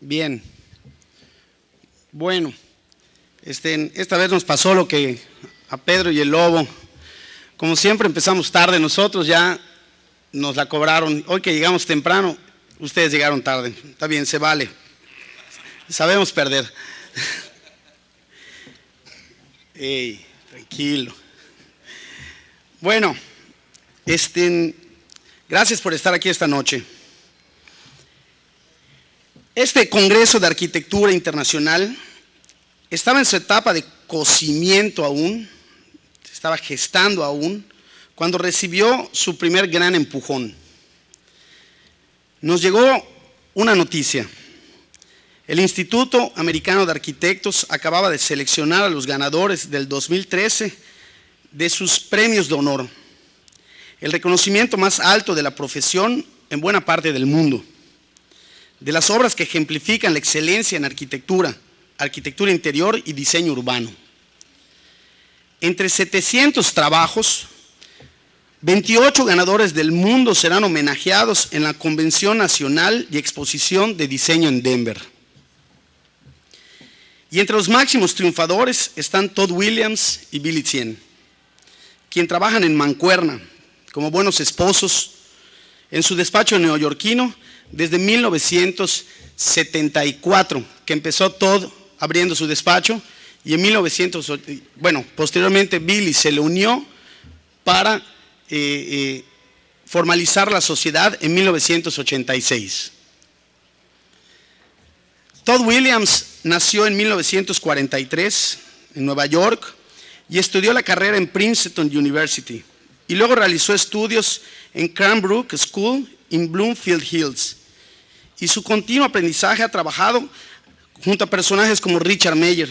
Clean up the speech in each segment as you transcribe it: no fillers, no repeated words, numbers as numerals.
Bien. Bueno, esta vez nos pasó lo que a Pedro y el Lobo. Como siempre empezamos tarde, nosotros ya nos la cobraron. Hoy que llegamos temprano, ustedes llegaron tarde. Está bien, se vale. Sabemos perder. Ey, tranquilo. Bueno, gracias por estar aquí esta noche. Este Congreso de Arquitectura Internacional estaba en su etapa de cocimiento aún, se estaba gestando aún, cuando recibió su primer gran empujón. Nos llegó una noticia. El Instituto Americano de Arquitectos acababa de seleccionar a los ganadores del 2013 de sus premios de honor, el reconocimiento más alto de la profesión en buena parte del mundo, de las obras que ejemplifican la excelencia en arquitectura, arquitectura interior y diseño urbano. Entre 700 trabajos, 28 ganadores del mundo serán homenajeados en la Convención Nacional y Exposición de Diseño en Denver. Y entre los máximos triunfadores están Todd Williams y Billie Tsien, quien trabajan en mancuerna, como buenos esposos, en su despacho neoyorquino desde 1974, que empezó Todd abriendo su despacho, y en posteriormente Billie se le unió para formalizar la sociedad en 1986. Todd Williams nació en 1943 en Nueva York y estudió la carrera en Princeton University y luego realizó estudios en Cranbrook School en Bloomfield Hills, y su continuo aprendizaje ha trabajado junto a personajes como Richard Meyer.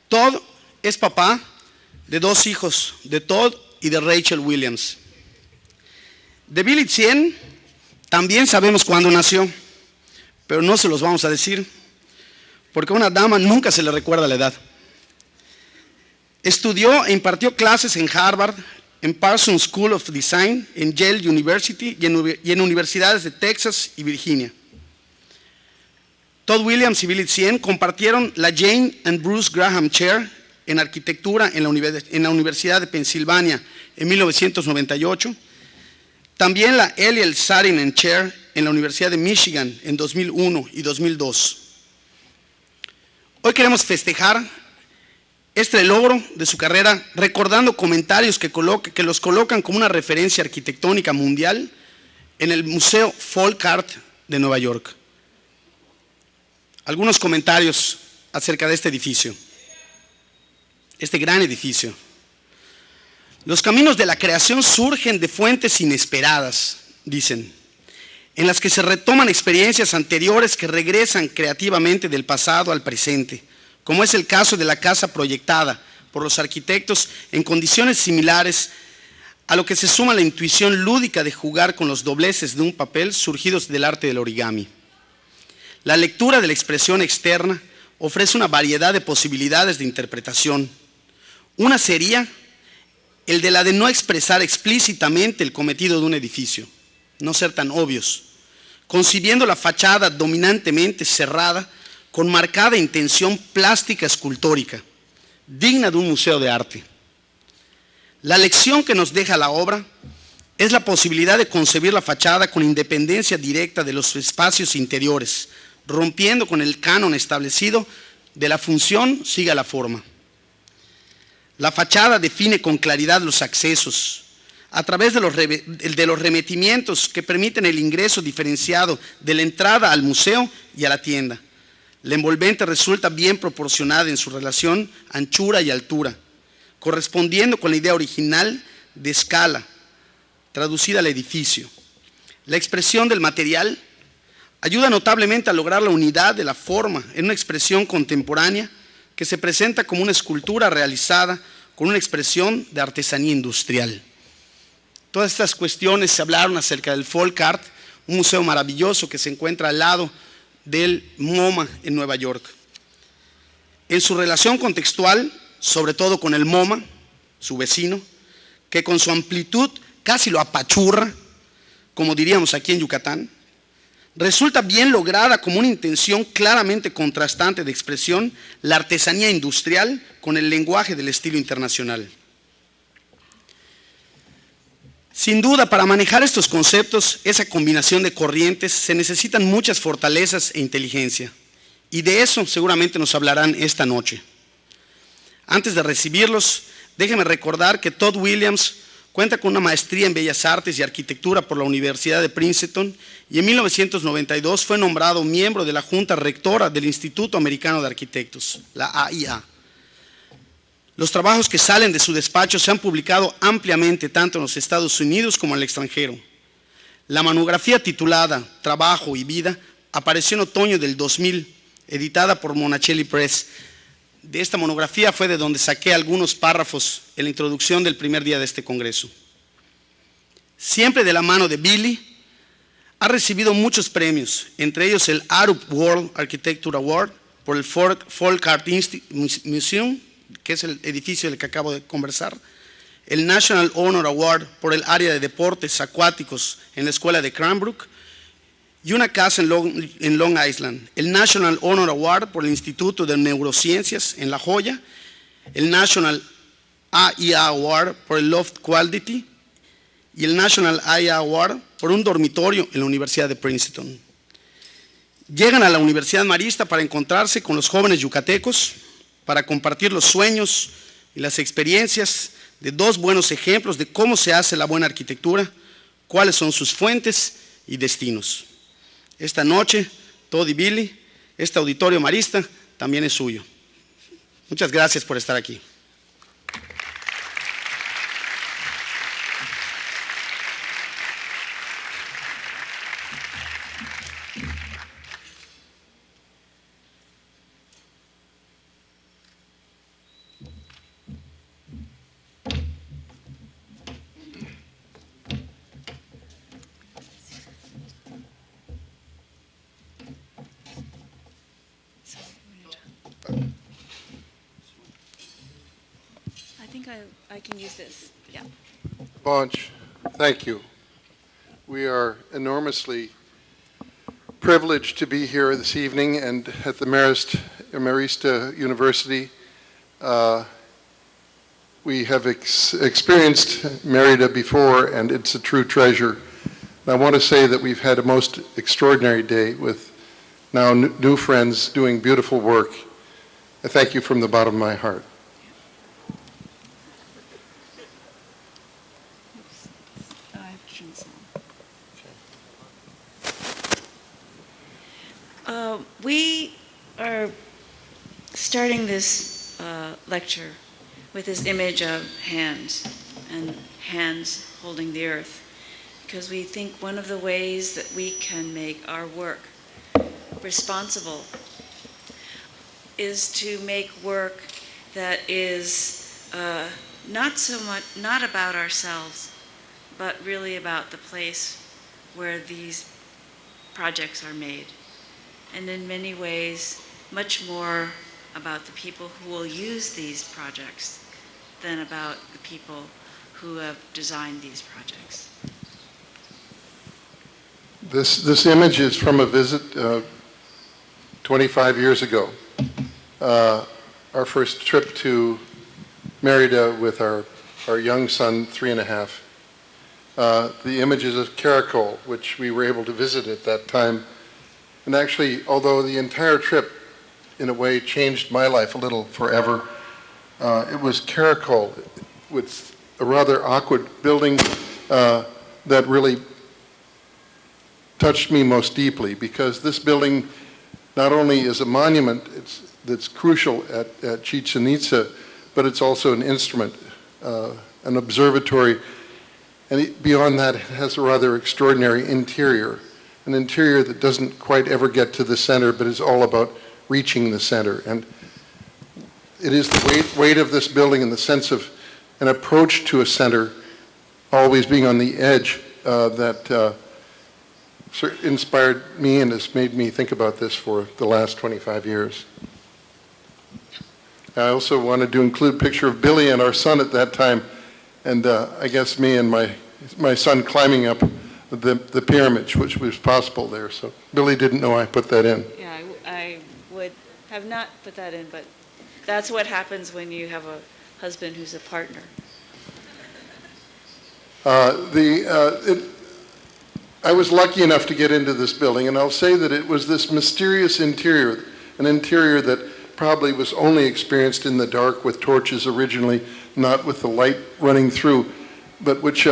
Todd es papá de 2 hijos, de Todd y de Rachel Williams. De Billie Tsien también sabemos cuándo nació, pero no se los vamos a decir, porque a una dama nunca se le recuerda la edad. Estudió e impartió clases en Harvard, en Parsons School of Design, en Yale University y en universidades de Texas y Virginia. Todd Williams y Billie Tsien compartieron la Jane and Bruce Graham Chair en Arquitectura en la Universidad de Pensilvania en 1998, también la Eliel Saarinen Chair en la Universidad de Michigan en 2001 y 2002. Hoy queremos festejar este logro de su carrera, recordando comentarios que los colocan como una referencia arquitectónica mundial en el Museo Folk Art de Nueva York. Algunos comentarios acerca de este edificio, este gran edificio. Los caminos de la creación surgen de fuentes inesperadas, dicen, en las que se retoman experiencias anteriores que regresan creativamente del pasado al presente, como es el caso de la casa proyectada por los arquitectos en condiciones similares, a lo que se suma la intuición lúdica de jugar con los dobleces de un papel surgidos del arte del origami. La lectura de la expresión externa ofrece una variedad de posibilidades de interpretación. Una sería el de la de no expresar explícitamente el cometido de un edificio, no ser tan obvios, concibiendo la fachada dominantemente cerrada con marcada intención plástica escultórica, digna de un museo de arte. La lección que nos deja la obra es la posibilidad de concebir la fachada con independencia directa de los espacios interiores, rompiendo con el canon establecido de la función siga la forma. La fachada define con claridad los accesos, a través de los remetimientos que permiten el ingreso diferenciado de la entrada al museo y a la tienda. La envolvente resulta bien proporcionada en su relación anchura y altura, correspondiendo con la idea original de escala, traducida al edificio. La expresión del material ayuda notablemente a lograr la unidad de la forma en una expresión contemporánea que se presenta como una escultura realizada con una expresión de artesanía industrial. Todas estas cuestiones se hablaron acerca del Folk Art, un museo maravilloso que se encuentra al lado del MoMA en Nueva York. En su relación contextual, sobre todo con el MoMA, su vecino, que con su amplitud casi lo apachurra, como diríamos aquí en Yucatán, Resulta bien lograda como una intención claramente contrastante de expresión la artesanía industrial con el lenguaje del estilo internacional. Sin duda, para manejar estos conceptos, esa combinación de corrientes, se necesitan muchas fortalezas e inteligencia. Y de eso seguramente nos hablarán esta noche. Antes de recibirlos, déjenme recordar que Todd Williams cuenta con una maestría en Bellas Artes y Arquitectura por la Universidad de Princeton y en 1992 fue nombrado miembro de la Junta Rectora del Instituto Americano de Arquitectos, la AIA. Los trabajos que salen de su despacho se han publicado ampliamente tanto en los Estados Unidos como en el extranjero. La monografía titulada Trabajo y Vida apareció en otoño del 2000, editada por Monticelli Press. De esta monografía fue de donde saqué algunos párrafos en la introducción del primer día de este congreso. Siempre de la mano de Billie, ha recibido muchos premios, entre ellos el Arup World Architecture Award por el Folk Art Museum, que es el edificio del que acabo de conversar, el National Honor Award por el área de deportes acuáticos en la escuela de Cranbrook, y una casa en Long Island, el National Honor Award por el Instituto de Neurociencias en La Joya, el National AIA Award por el Loft Quality y el National AIA Award por un dormitorio en la Universidad de Princeton. Llegan a la Universidad Marista para encontrarse con los jóvenes yucatecos, para compartir los sueños y las experiencias de dos buenos ejemplos de cómo se hace la buena arquitectura, cuáles son sus fuentes y destinos. Esta noche, Todd y Billie, este auditorio marista también es suyo. Muchas gracias por estar aquí. I can use this, yeah. Bunch, thank you. We are enormously privileged to be here this evening and at the Marista University. We have experienced Merida before, and it's a true treasure. And I want to say that we've had a most extraordinary day with now new friends doing beautiful work. I thank you from the bottom of my heart. We are starting this lecture with this image of hands, and hands holding the earth, because we think one of the ways that we can make our work responsible is to make work that is not about ourselves, but really about the place where these projects are made. And in many ways, much more about the people who will use these projects than about the people who have designed these projects. This image is from a visit 25 years ago. Our first trip to Merida with our young son, 3.5. The image is of Caracol, which we were able to visit at that time. And actually, although the entire trip, in a way, changed my life a little forever, it was Caracol with a rather awkward building that really touched me most deeply, because this building not only is a monument that's crucial at Chichen Itza, but it's also an instrument, an observatory, and beyond that, it has a rather extraordinary interior. An interior that doesn't quite ever get to the center, but is all about reaching the center. And it is the weight of this building and the sense of an approach to a center, always being on the edge, that inspired me and has made me think about this for the last 25 years. I also wanted to include a picture of Billie and our son at that time, and I guess me and my son climbing up the pyramid, which was possible there. So Billy didn't know I put that in. Yeah, I would have not put that in, but that's what happens when you have a husband who's a partner. I was lucky enough to get into this building, and I'll say that it was this mysterious interior, an interior that probably was only experienced in the dark with torches originally, not with the light running through, but which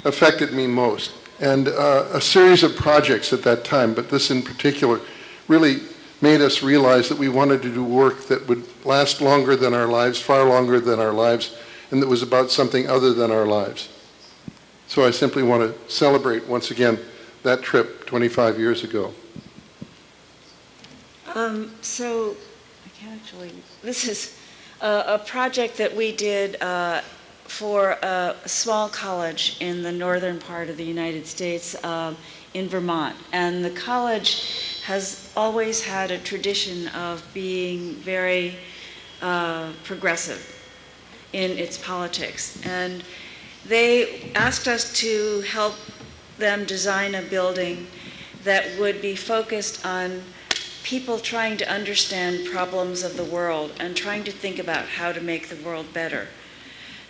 affected me most. And a series of projects at that time, but this in particular, really made us realize that we wanted to do work that would last longer than our lives, far longer than our lives, and that was about something other than our lives. So I simply want to celebrate once again that trip 25 years ago. So I can't actually, this is a project that we did for a small college in the northern part of the United States in Vermont. And the college has always had a tradition of being very progressive in its politics. And they asked us to help them design a building that would be focused on people trying to understand problems of the world and trying to think about how to make the world better.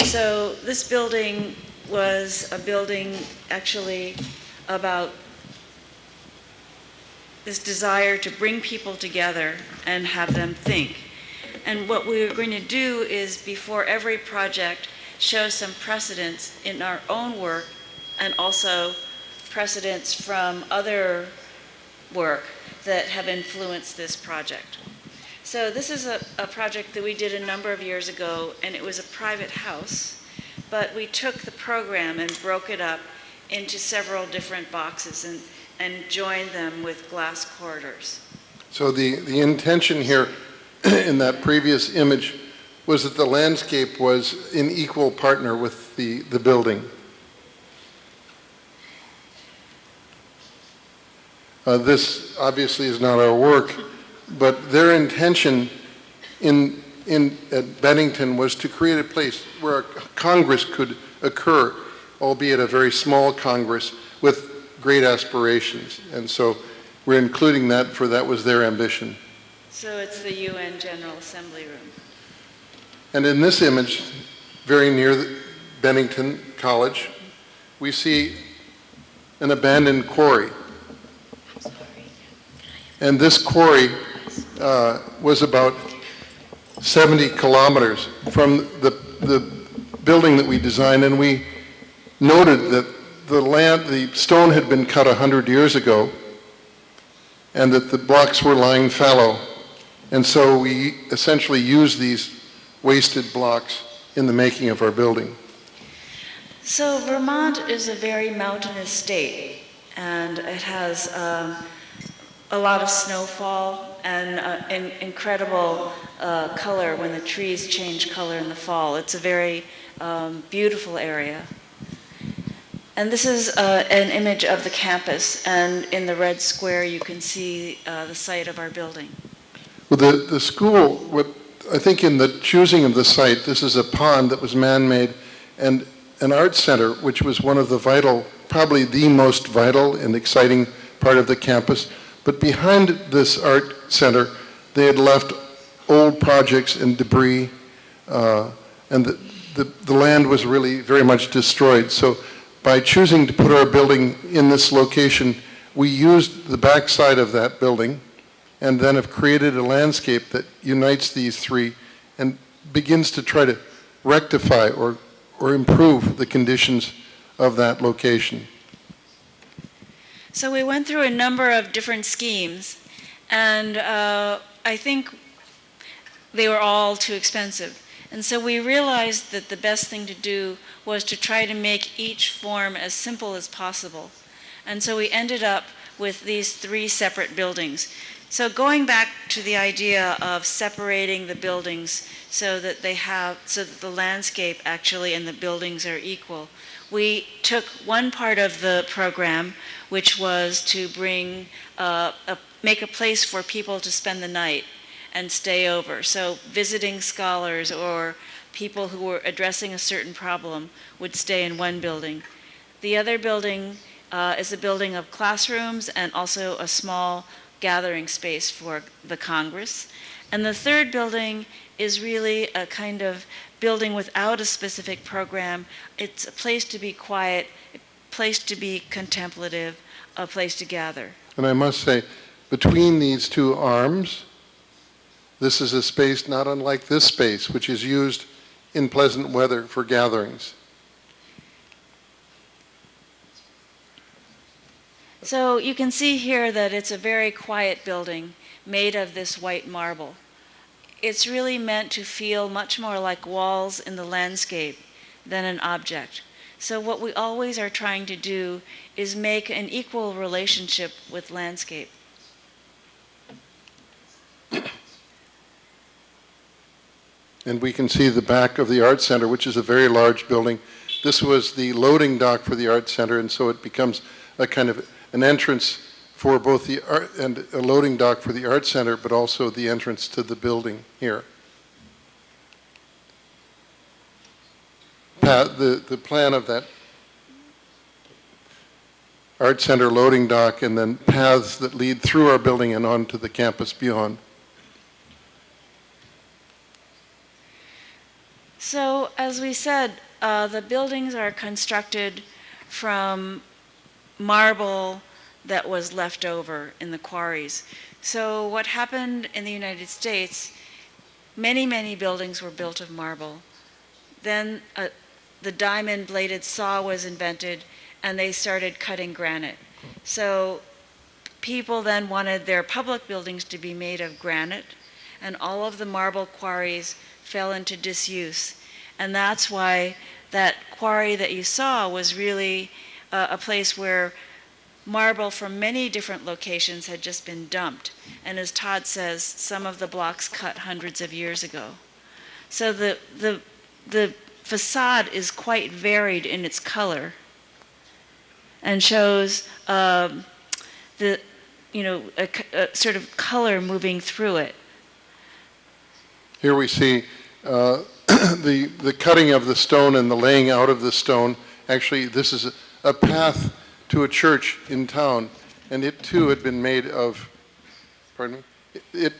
So this building was a building actually about this desire to bring people together and have them think. And what we were going to do is, before every project, show some precedents in our own work and also precedents from other work that have influenced this project. So this is a project that we did a number of years ago, and it was a private house, but we took the program and broke it up into several different boxes and joined them with glass corridors. So the intention here in that previous image was that the landscape was in equal partner with the building. This obviously is not our work, but their intention at Bennington was to create a place where a Congress could occur, albeit a very small Congress with great aspirations. And so we're including that, for that was their ambition. So it's the UN General Assembly room. And in this image, very near the Bennington College, we see an abandoned quarry. And this quarry was about 70 kilometers from the building that we designed, and we noted that the stone had been cut 100 years ago, and that the blocks were lying fallow. And so we essentially used these wasted blocks in the making of our building. So Vermont is a very mountainous state, and it has a lot of snowfall and an incredible color when the trees change color in the fall. It's a very beautiful area. And this is an image of the campus, and in the red square you can see the site of our building. Well, the school, I think in the choosing of the site, this is a pond that was man-made, and an art center, which was one of the vital, probably the most vital and exciting part of the campus. But behind this art center, they had left old projects and debris, and the land was really very much destroyed. So by choosing to put our building in this location, we used the backside of that building and then have created a landscape that unites these three and begins to try to rectify or improve the conditions of that location. So we went through a number of different schemes, and I think they were all too expensive. And so we realized that the best thing to do was to try to make each form as simple as possible. And so we ended up with these three separate buildings. So going back to the idea of separating the buildings so that the landscape actually and the buildings are equal, we took one part of the program, which was to make a place for people to spend the night and stay over. So visiting scholars or people who were addressing a certain problem would stay in one building. The other building is a building of classrooms and also a small gathering space for the Congress. And the third building is really a kind of building without a specific program. It's a place to be quiet, a place to be contemplative, a place to gather. And I must say, between these two arms, this is a space not unlike this space, which is used in pleasant weather for gatherings. So you can see here that it's a very quiet building made of this white marble. It's really meant to feel much more like walls in the landscape than an object. So what we always are trying to do is make an equal relationship with landscape. And we can see the back of the Art Center, which is a very large building. This was the loading dock for the Art Center, and so it becomes a kind of an entrance for both the art and a loading dock for the Art Center, but also the entrance to the building here. The plan of that Art Center loading dock and then paths that lead through our building and onto the campus beyond. So as we said, the buildings are constructed from marble that was left over in the quarries. So what happened in the United States, many, many buildings were built of marble. Then the diamond-bladed saw was invented, and they started cutting granite. So people then wanted their public buildings to be made of granite, and all of the marble quarries fell into disuse. And that's why that quarry that you saw was really a place where marble from many different locations had just been dumped. And as Todd says, some of the blocks cut hundreds of years ago. So the facade is quite varied in its color and shows a sort of color moving through it. Here we see the cutting of the stone and the laying out of the stone. Actually, this is a path to a church in town, and it too had been made of, pardon me?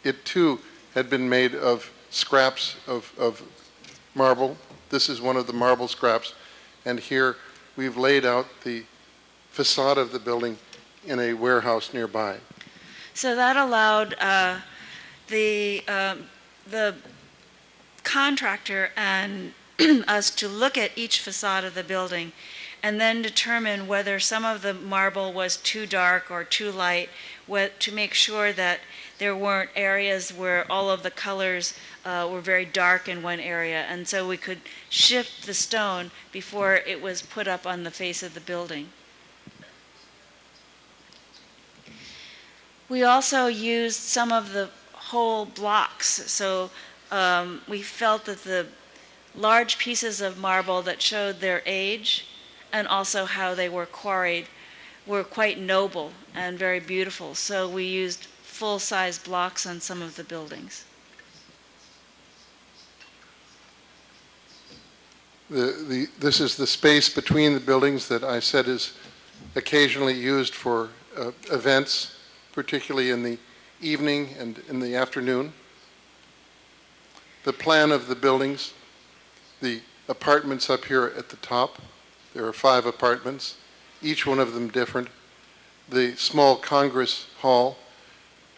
It too had been made of scraps of marble. This is one of the marble scraps, and here we've laid out the facade of the building in a warehouse nearby. So that allowed the contractor and us to look at each facade of the building and then determine whether some of the marble was too dark or too light, to make sure that there weren't areas where all of the colors were very dark in one area, and so we could shift the stone before it was put up on the face of the building. We also used some of the whole blocks, so we felt that the large pieces of marble that showed their age and also how they were quarried were quite noble and very beautiful. So we used full-size blocks on some of the buildings. This is the space between the buildings that I said is occasionally used for events, particularly in the evening and in the afternoon. The plan of the buildings, the apartments up here at the top, there are 5 apartments, each one of them different. The small Congress hall,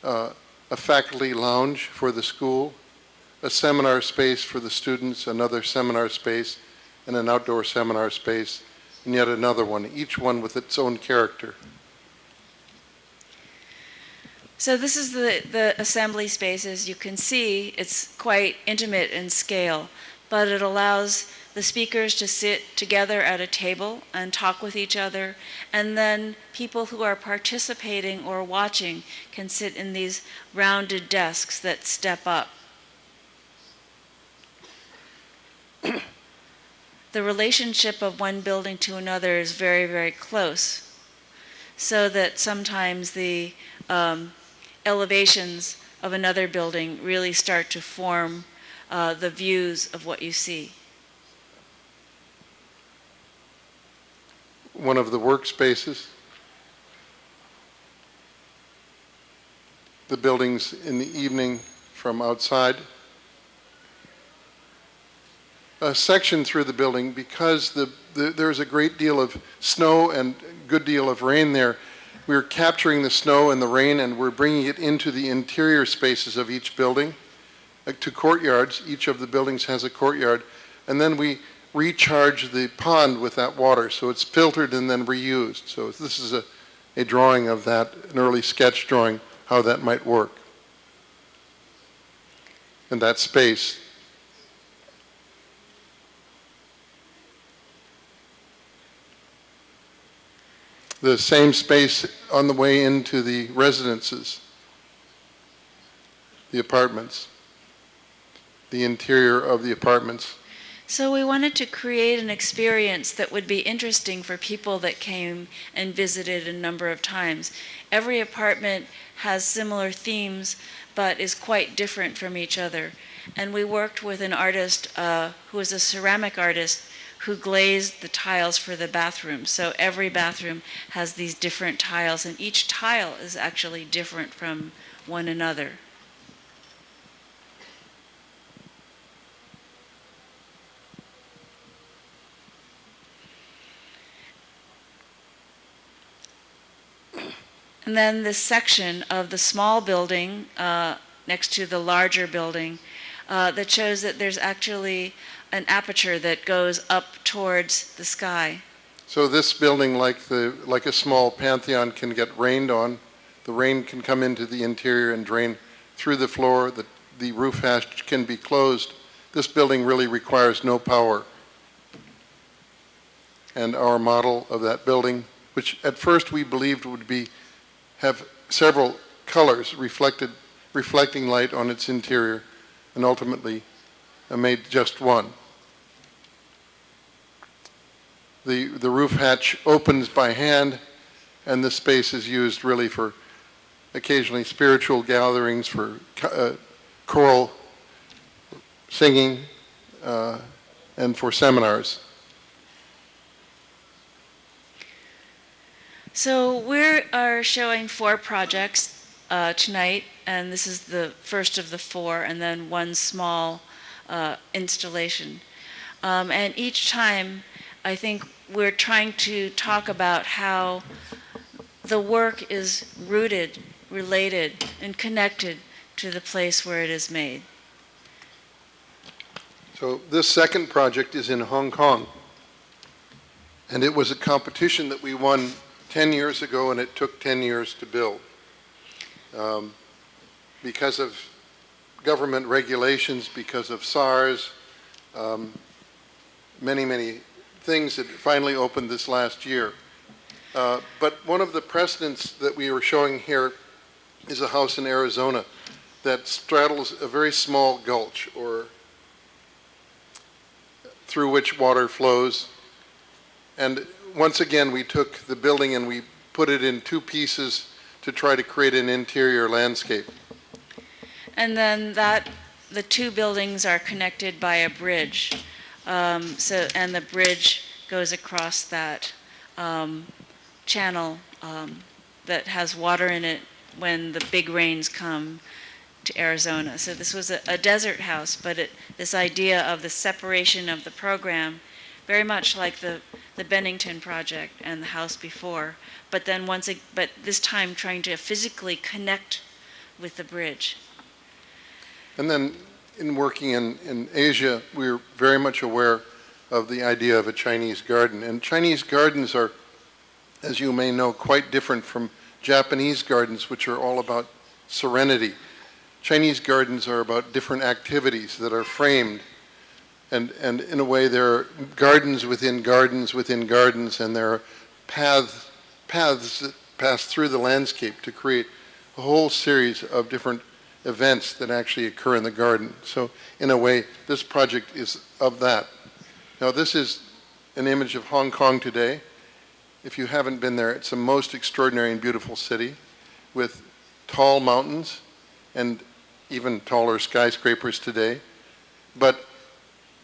a faculty lounge for the school, a seminar space for the students, another seminar space, and an outdoor seminar space, and yet another one, each one with its own character. So this is the assembly space. As you can see, it's quite intimate in scale, but it allows the speakers to sit together at a table and talk with each other, and then people who are participating or watching can sit in these rounded desks that step up. The relationship of one building to another is very, very close, so that sometimes the elevations of another building really start to form the views of what you see. one of the workspaces. The buildings in the evening from outside. A section through the building, because there's a great deal of snow and a good deal of rain there, we're capturing the snow and the rain and we're bringing it into the interior spaces of each building, like to courtyards. Each of the buildings has a courtyard, and then we recharge the pond with that water, so it's filtered and then reused. So this is a drawing of that, an early sketch drawing, how that might work. And that space. The same space on the way into the residences, the apartments, the interior of the apartments. So we wanted to create an experience that would be interesting for people that came and visited a number of times. Every apartment has similar themes, but is quite different from each other. And we worked with an artist who is a ceramic artist who glazed the tiles for the bathroom. So every bathroom has these different tiles, and each tile is actually different from one another. And then this section of the small building next to the larger building that shows that there's actually an aperture that goes up towards the sky. So this building, like a small pantheon, can get rained on. The rain can come into the interior and drain through the floor. The roof hatch can be closed. This building really requires no power. And our model of that building, which at first we believed would have several colors reflecting light on its interior, and ultimately made just one. The roof hatch opens by hand, and this space is used really for occasionally spiritual gatherings, for choral singing, and for seminars. So we are showing 4 projects tonight, and this is the first of the 4, and then one small installation. And each time, I think we're trying to talk about how the work is rooted, related, and connected to the place where it is made. So this second project is in Hong Kong, and it was a competition that we won 10 years ago, and it took 10 years to build. Because of government regulations, because of SARS, many things that finally opened this last year. But one of the precedents that we were showing here is a house in Arizona that straddles a very small gulch, or through which water flows. And once again, we took the building and we put it in 2 pieces to try to create an interior landscape. And then the 2 buildings are connected by a bridge. And the bridge goes across that channel that has water in it when the big rains come to Arizona. So this was a desert house, but this idea of the separation of the program, very much like the Bennington project and the house before, but this time trying to physically connect with the bridge. And then in working in Asia, we're very much aware of the idea of a Chinese garden. And Chinese gardens are, as you may know, quite different from Japanese gardens, which are all about serenity. Chinese gardens are about different activities that are framed. And in a way, there are gardens within gardens within gardens, and there are paths that pass through the landscape to create a whole series of different events that actually occur in the garden. So in a way, this project is of that. Now, this is an image of Hong Kong today. If you haven't been there, it's a most extraordinary and beautiful city with tall mountains and even taller skyscrapers today. But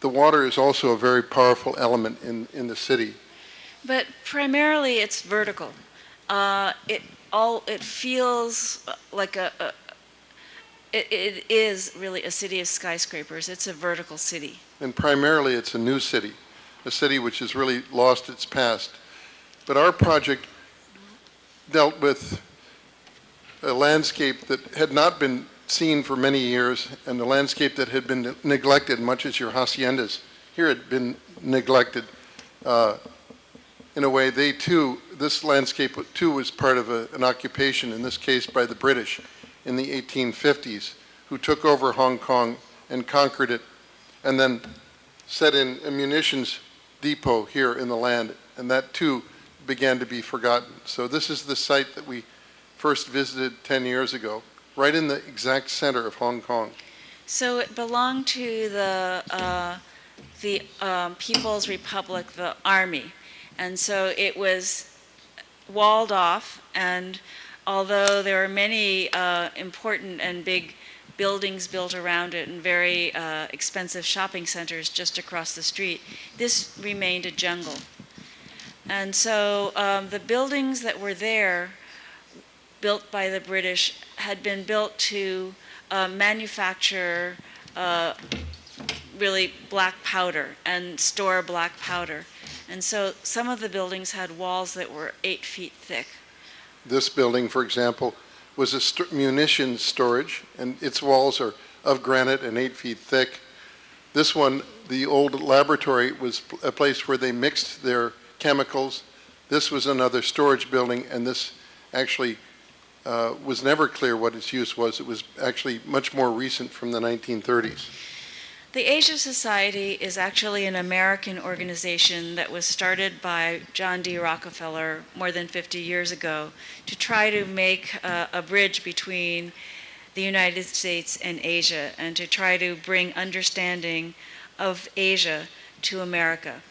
the water is also a very powerful element in the city. But primarily it's vertical. It feels like it is really a city of skyscrapers. It's a vertical city. And primarily it's a new city, a city which has really lost its past. But our project dealt with a landscape that had not been seen for many years, and a landscape that had been neglected, much as your haciendas here had been neglected. In a way, this landscape too was part of an occupation, in this case by the British in the 1850s, who took over Hong Kong and conquered it, and then set in a munitions depot here in the land, and that too began to be forgotten. So this is the site that we first visited 10 years ago, right in the exact center of Hong Kong. So it belonged to the People's Republic, the army, and so it was walled off, and although there are many important and big buildings built around it and very expensive shopping centers just across the street, this remained a jungle. And so the buildings that were there, built by the British, had been built to manufacture really black powder and store black powder. And so some of the buildings had walls that were 8 feet thick. This building, for example, was a munitions storage, and its walls are of granite and 8 feet thick. This one, the old laboratory, was a place where they mixed their chemicals. This was another storage building, and this actually was never clear what its use was. It was actually much more recent, from the 1930s. The Asia Society is actually an American organization that was started by John D. Rockefeller more than 50 years ago to try to make a bridge between the United States and Asia, and to try to bring understanding of Asia to America.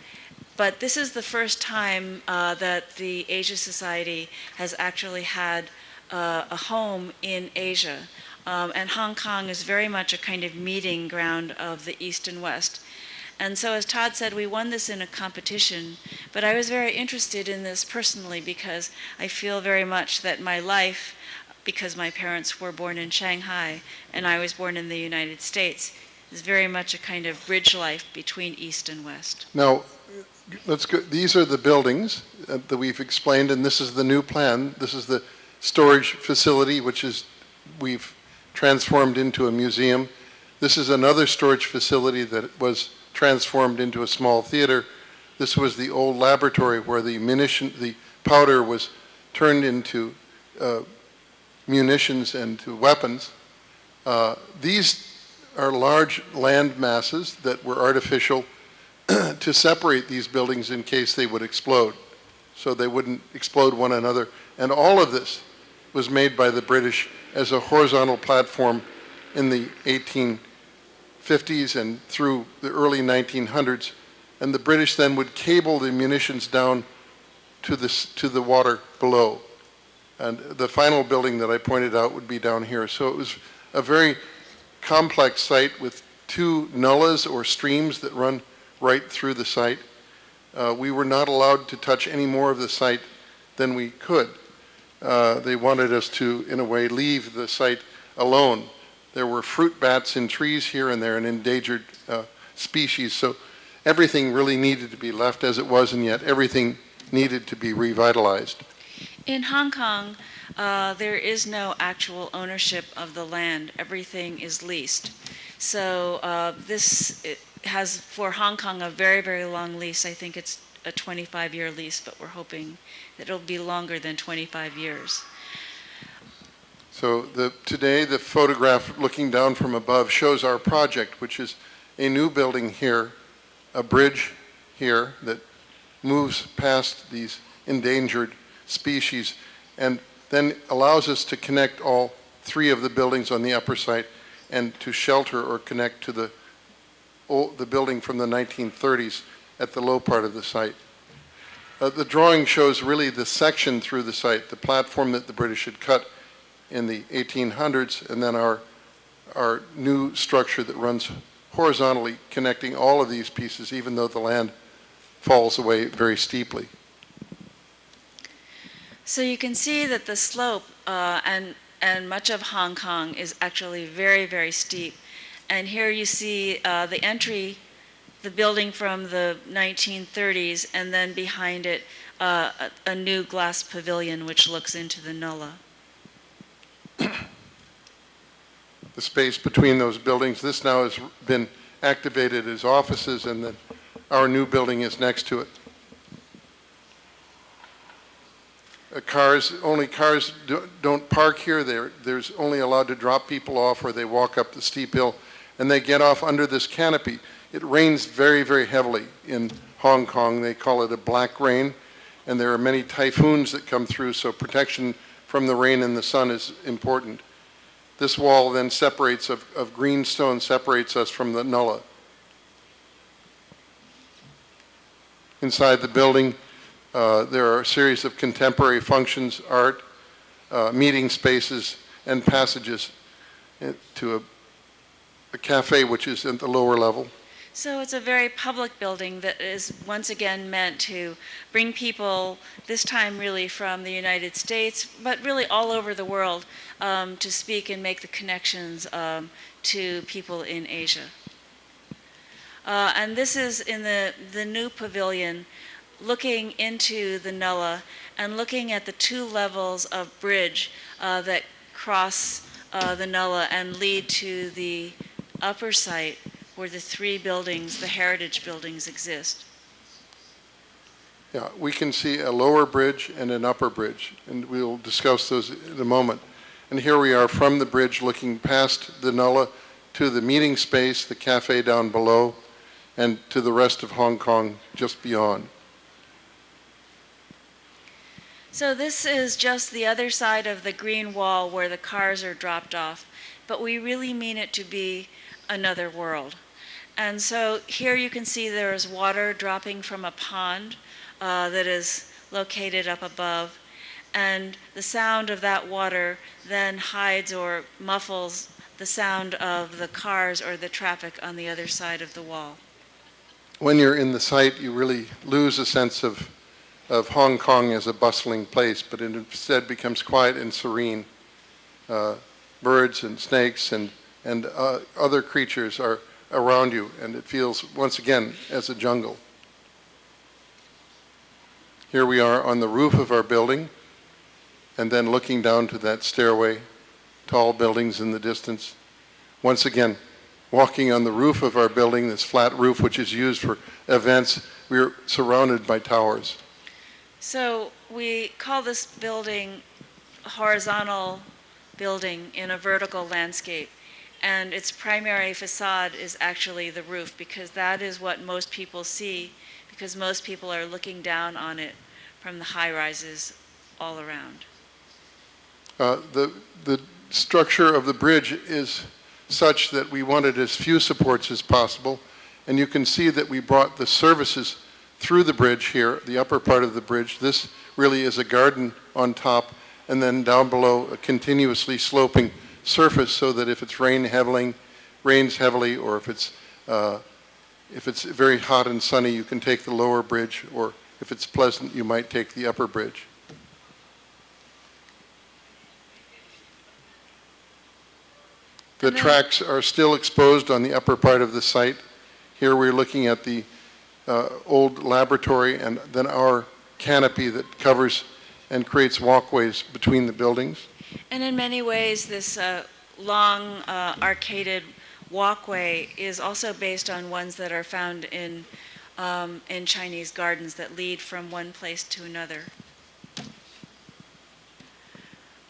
But this is the first time that the Asia Society has actually had a home in Asia. And Hong Kong is very much a kind of meeting ground of the East and West. And so, as Todd said, we won this in a competition, but I was very interested in this personally because I feel very much that my life, because my parents were born in Shanghai and I was born in the United States, is very much a kind of bridge life between East and West. Now, let's go. These are the buildings that we've explained, and this is the new plan. This is the storage facility, which is we've transformed into a museum. This is another storage facility that was transformed into a small theater. This was the old laboratory where the powder was turned into munitions and to weapons. These are large land masses that were artificial to separate these buildings in case they would explode, so they wouldn't explode one another. And all of this was made by the British as a horizontal platform in the 1850s and through the early 1900s. And the British then would cable the munitions down to the water below. And the final building that I pointed out would be down here. So it was a very complex site with two nullahs or streams that run right through the site. We were not allowed to touch any more of the site than we could. They wanted us to, in a way, leave the site alone. There were fruit bats in trees here and there, an endangered species. So everything really needed to be left as it was, and yet everything needed to be revitalized. In Hong Kong, there is no actual ownership of the land. Everything is leased. So this has, for Hong Kong, a very, very long lease. I think it's a 25-year lease, but we're hoping that it'll be longer than 25 years. So today the photograph looking down from above shows our project, which is a new building here, a bridge here that moves past these endangered species and then allows us to connect all three of the buildings on the upper site and to shelter or connect to the building from the 1930s at the low part of the site. The drawing shows really the section through the site, the platform that the British had cut in the 1800s, and then our new structure that runs horizontally, connecting all of these pieces, even though the land falls away very steeply. So you can see that the slope and much of Hong Kong is actually very, very steep. And here you see the entry, the building from the 1930s, and then behind it a new glass pavilion which looks into the nullah. The space between those buildings, this now has been activated as offices, and then our new building is next to it. Only cars don't park here. There's only allowed to drop people off, or they walk up the steep hill, and they get off under this canopy. It rains very, very heavily in Hong Kong. They call it a black rain, and there are many typhoons that come through, so protection from the rain and the sun is important. This wall then separates, of green stone, separates us from the nullah. Inside the building, there are a series of contemporary functions, art, meeting spaces, and passages to a cafe which is at the lower level. So it's a very public building that is once again meant to bring people, this time really from the United States, but really all over the world, to speak and make the connections to people in Asia. And this is in the new pavilion, looking into the nullah and looking at the two levels of bridge that cross the nullah and lead to the upper site where the three buildings, the heritage buildings, exist. Yeah, we can see a lower bridge and an upper bridge, and we'll discuss those in a moment. And here we are from the bridge looking past the nullah to the meeting space, the cafe down below, and to the rest of Hong Kong just beyond. So this is just the other side of the green wall where the cars are dropped off, but we really mean it to be another world. And so here you can see there is water dropping from a pond that is located up above, and the sound of that water then hides or muffles the sound of the cars or the traffic on the other side of the wall. When you're in the site, you really lose a sense of Hong Kong as a bustling place, but it instead becomes quiet and serene. Birds and snakes and other creatures are around you, and it feels, once again, as a jungle. Here we are on the roof of our building, and then looking down to that stairway, tall buildings in the distance. Once again, walking on the roof of our building, this flat roof which is used for events, we're surrounded by towers. So we call this building a horizontal building in a vertical landscape. And its primary facade is actually the roof, because that is what most people see, because most people are looking down on it from the high rises all around. The structure of the bridge is such that we wanted as few supports as possible, and you can see that we brought the services through the bridge here, the upper part of the bridge. This really is a garden on top, and then down below a continuously sloping surface, so that if it's rains heavily, or if it's very hot and sunny, you can take the lower bridge, or if it's pleasant, you might take the upper bridge. The tracks are still exposed on the upper part of the site. Here we're looking at the old laboratory, and then our canopy that covers and creates walkways between the buildings. And in many ways, this long arcaded walkway is also based on ones that are found in Chinese gardens that lead from one place to another.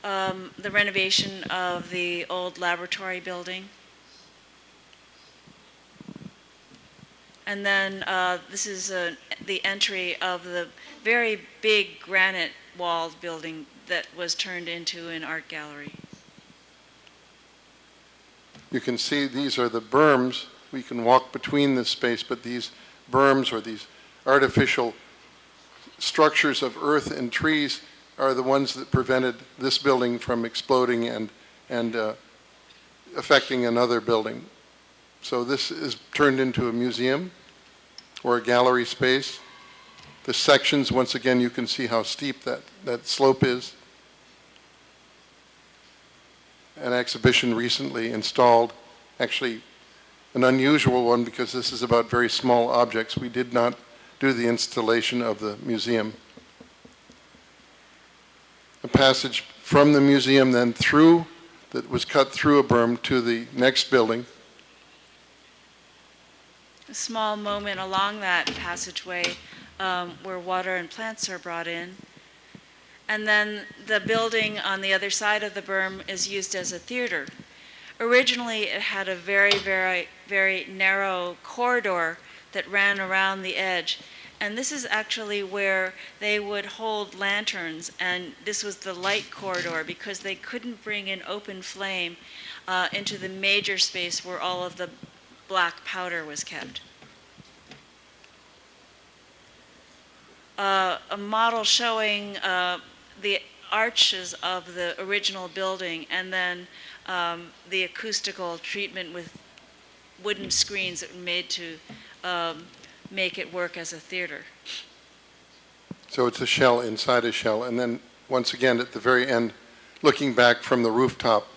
The renovation of the old laboratory building. And then this is the entry of the very big granite walled building that was turned into an art gallery. You can see these are the berms. We can walk between this space, but these berms, or these artificial structures of earth and trees, are the ones that prevented this building from exploding and affecting another building. So this is turned into a museum or a gallery space. the sections. Once again, you can see how steep that slope is. An exhibition recently installed, actually an unusual one because this is about very small objects. We did not do the installation of the museum. A passage from the museum then through, that was cut through a berm to the next building. A small moment along that passageway where water and plants are brought in. And then the building on the other side of the berm is used as a theater. Originally, it had a very, very, very narrow corridor that ran around the edge. And this is actually where they would hold lanterns, and this was the light corridor because they couldn't bring an open flame into the major space where all of the black powder was kept. A model showing the arches of the original building and then the acoustical treatment with wooden screens that were made to make it work as a theater. So it's a shell inside a shell, and then once again at the very end, looking back from the rooftop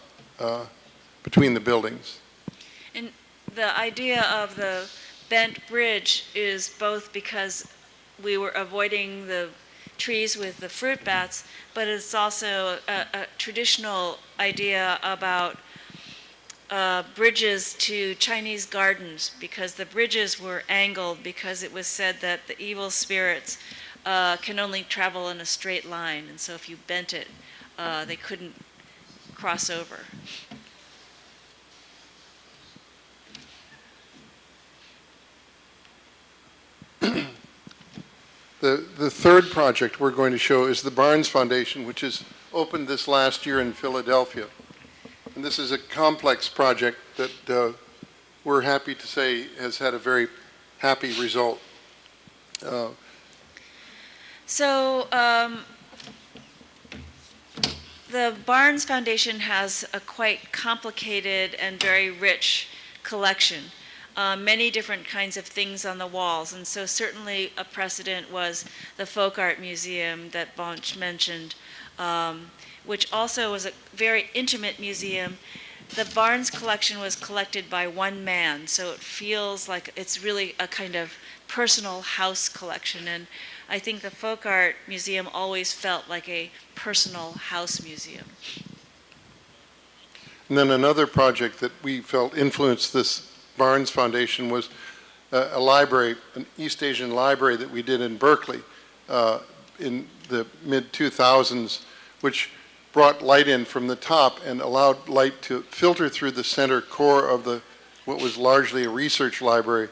between the buildings. And the idea of the bent bridge is both because we were avoiding the trees with the fruit bats, but it's also a traditional idea about bridges to Chinese gardens, because the bridges were angled because it was said that the evil spirits can only travel in a straight line, and so if you bent it, they couldn't cross over. The third project we're going to show is the Barnes Foundation, which is opened this last year in Philadelphia. And this is a complex project that we're happy to say has had a very happy result. The Barnes Foundation has a quite complicated and very rich collection. Many different kinds of things on the walls, and so certainly a precedent was the Folk Art Museum that Bonch mentioned, which also was a very intimate museum. The Barnes collection was collected by one man, so it feels like it's really a kind of personal house collection, and I think the Folk Art Museum always felt like a personal house museum. And then another project that we felt influenced this Barnes Foundation was a library, an East Asian library that we did in Berkeley in the mid-2000s, which brought light in from the top and allowed light to filter through the center core of what was largely a research library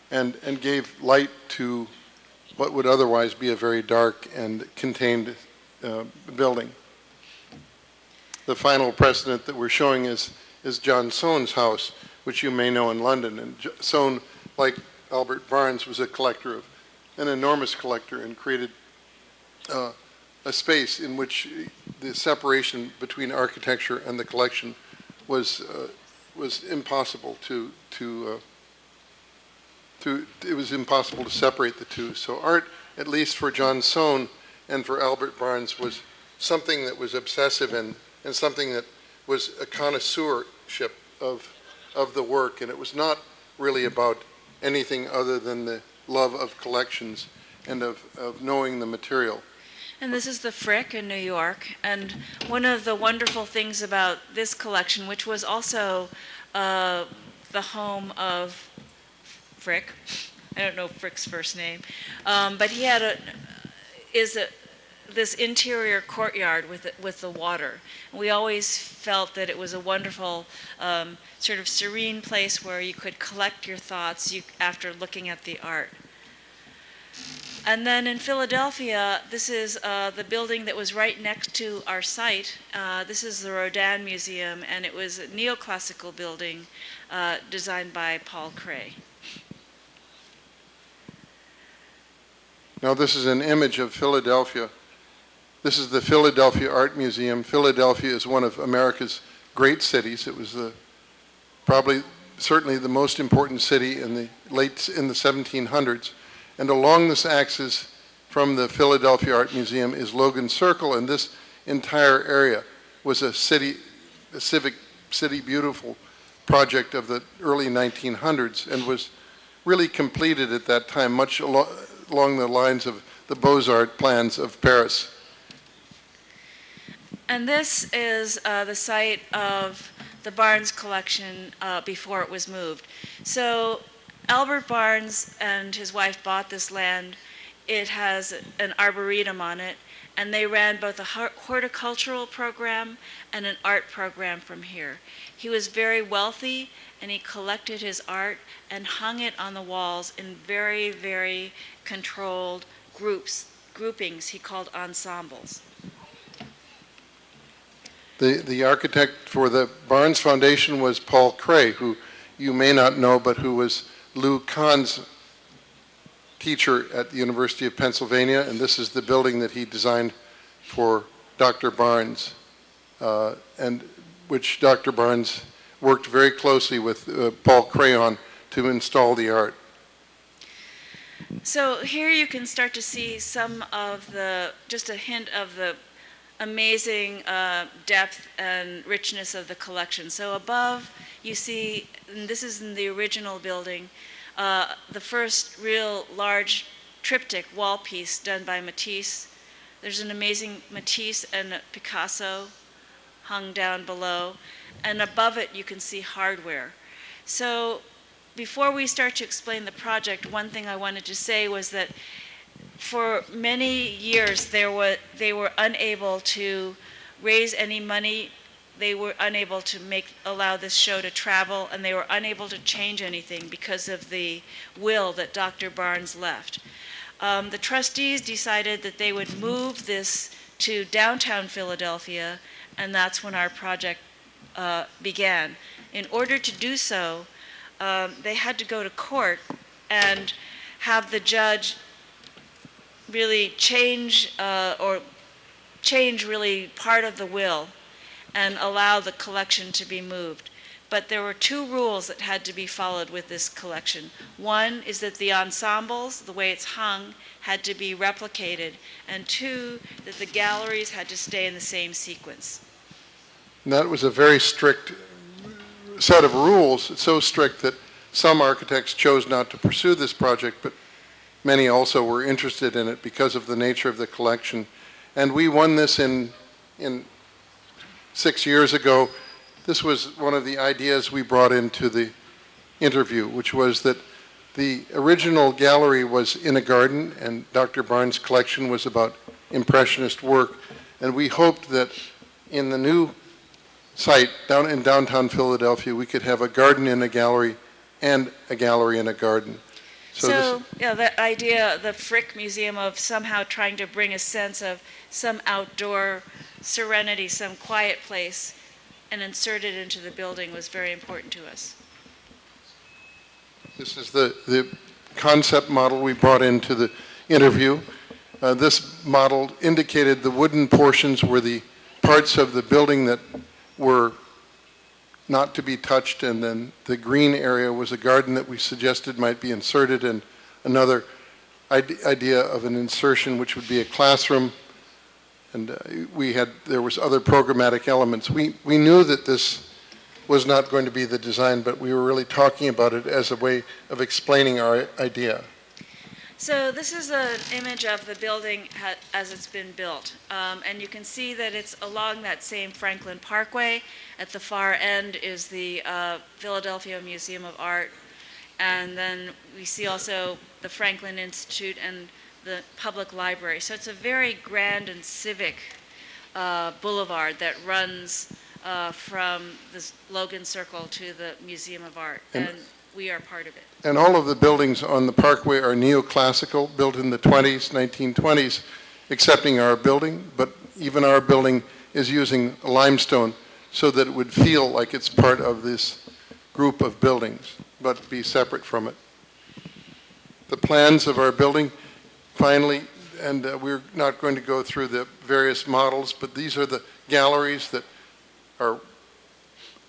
and gave light to what would otherwise be a very dark and contained building. The final precedent that we're showing is John Soane's house, which you may know in London. And Soane, like Albert Barnes, was an enormous collector, and created a space in which the separation between architecture and the collection was impossible it was impossible to separate the two. So art, at least for John Soane and for Albert Barnes, was something that was obsessive and something that was a connoisseurship of the work, and it was not really about anything other than the love of collections and of knowing the material. And this is the Frick in New York, and one of the wonderful things about this collection, which was also the home of Frick, I don't know Frick's first name, but he had this interior courtyard with the water. We always felt that it was a wonderful sort of serene place where you could collect your thoughts after looking at the art. And then in Philadelphia, this is the building that was right next to our site. This is the Rodin Museum, and it was a neoclassical building designed by Paul Kray. Now this is an image of Philadelphia. This is the Philadelphia Art Museum. Philadelphia is one of America's great cities. It was certainly the most important city in the 1700s. And along this axis from the Philadelphia Art Museum is Logan Circle, and this entire area was a civic city beautiful project of the early 1900s and was really completed at that time, much along the lines of the Beaux-Arts plans of Paris. And this is the site of the Barnes collection before it was moved. So Albert Barnes and his wife bought this land. It has an arboretum on it, and they ran both a horticultural program and an art program from here. He was very wealthy, and he collected his art and hung it on the walls in very, very controlled groupings he called ensembles. The architect for the Barnes Foundation was Paul Cray, who you may not know, but who was Lou Kahn's teacher at the University of Pennsylvania, and this is the building that he designed for Dr. Barnes, and which Dr. Barnes worked very closely with Paul Cray on to install the art. So here you can start to see some of just a hint of the amazing depth and richness of the collection. So above you see, and this is in the original building, the first real large triptych wall piece done by Matisse. There's an amazing Matisse and Picasso hung down below, and above it you can see hardware. So before we start to explain the project, one thing I wanted to say was that for many years they were unable to raise any money. They were unable to allow this show to travel, and they were unable to change anything because of the will that Dr. Barnes left. The trustees decided that they would move this to downtown Philadelphia, and that's when our project began. In order to do so, they had to go to court and have the judge really change really part of the will and allow the collection to be moved. But there were two rules that had to be followed with this collection. One is that the ensembles, the way it's hung, had to be replicated, and two, that the galleries had to stay in the same sequence. And that was a very strict set of rules. It's so strict that some architects chose not to pursue this project, but many also were interested in it because of the nature of the collection. And we won this in 6 years ago. This was one of the ideas we brought into the interview, which was that the original gallery was in a garden, and Dr. Barnes' collection was about Impressionist work. And we hoped that in the new site down in downtown Philadelphia, we could have a garden in a gallery and a gallery in a garden. So yeah, the idea, the Frick Museum, of somehow trying to bring a sense of some outdoor serenity, some quiet place, and insert it into the building was very important to us. This is the concept model we brought into the interview. This model indicated the wooden portions were the parts of the building that were not to be touched, and then the green area was a garden that we suggested might be inserted, and another idea of an insertion which would be a classroom, and there was other programmatic elements. We knew that this was not going to be the design, but we were really talking about it as a way of explaining our idea. So this is an image of the building as it's been built. And you can see that it's along that same Franklin Parkway. At the far end is the Philadelphia Museum of Art. And then we see also the Franklin Institute and the public library. So it's a very grand and civic boulevard that runs from the Logan Circle to the Museum of Art. And we are part of it. And all of the buildings on the Parkway are neoclassical, built in the 1920s, excepting our building. But even our building is using limestone so that it would feel like it's part of this group of buildings, but be separate from it. The plans of our building, finally, and we're not going to go through the various models, but these are the galleries that are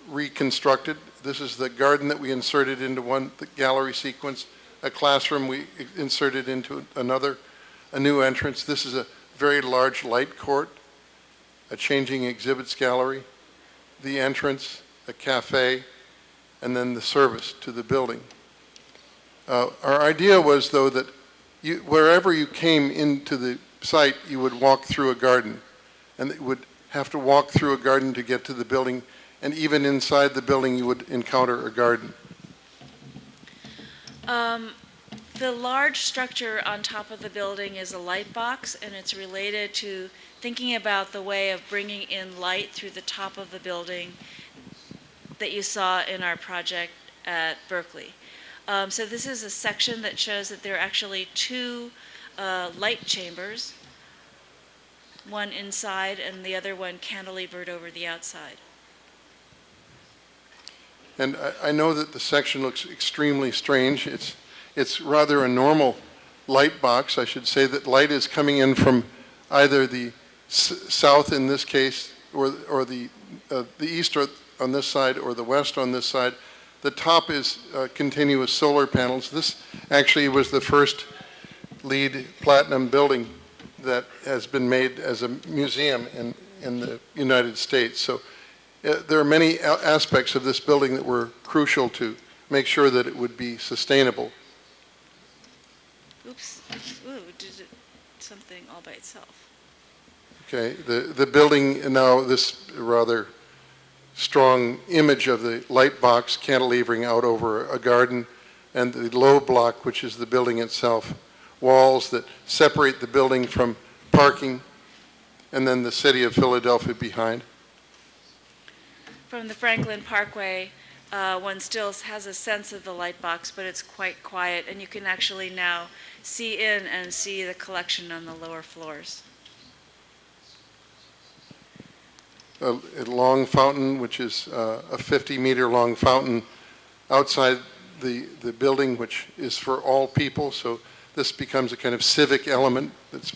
reconstructed. This is the garden that we inserted into the gallery sequence, a classroom we inserted into another, a new entrance. This is a very large light court, a changing exhibits gallery, the entrance, a cafe, and then the service to the building. Our idea was, though, that wherever you came into the site, you would walk through a garden, and you would have to walk through a garden to get to the building, and even inside the building you would encounter a garden. The large structure on top of the building is a light box, and it's related to thinking about the way of bringing in light through the top of the building that you saw in our project at Berkeley. So this is a section that shows that there are actually two light chambers, one inside and the other one cantilevered over the outside. And I know that the section looks extremely strange. It's rather a normal light box. I should say that light is coming in from either the south in this case, or the east on this side, or the west on this side. The top is continuous solar panels. This actually was the first LEED platinum building that has been made as a museum in the United States. So there are many aspects of this building that were crucial to make sure that it would be sustainable. Oops, ooh, did it something all by itself. Okay, the building now, this rather strong image of the light box cantilevering out over a garden, and the low block, which is the building itself, walls that separate the building from parking, and then the city of Philadelphia behind. From the Franklin Parkway, one still has a sense of the light box, but it's quite quiet, and you can actually now see in and see the collection on the lower floors. A long fountain, which is a 50-meter long fountain outside the building, which is for all people. So this becomes a kind of civic element that's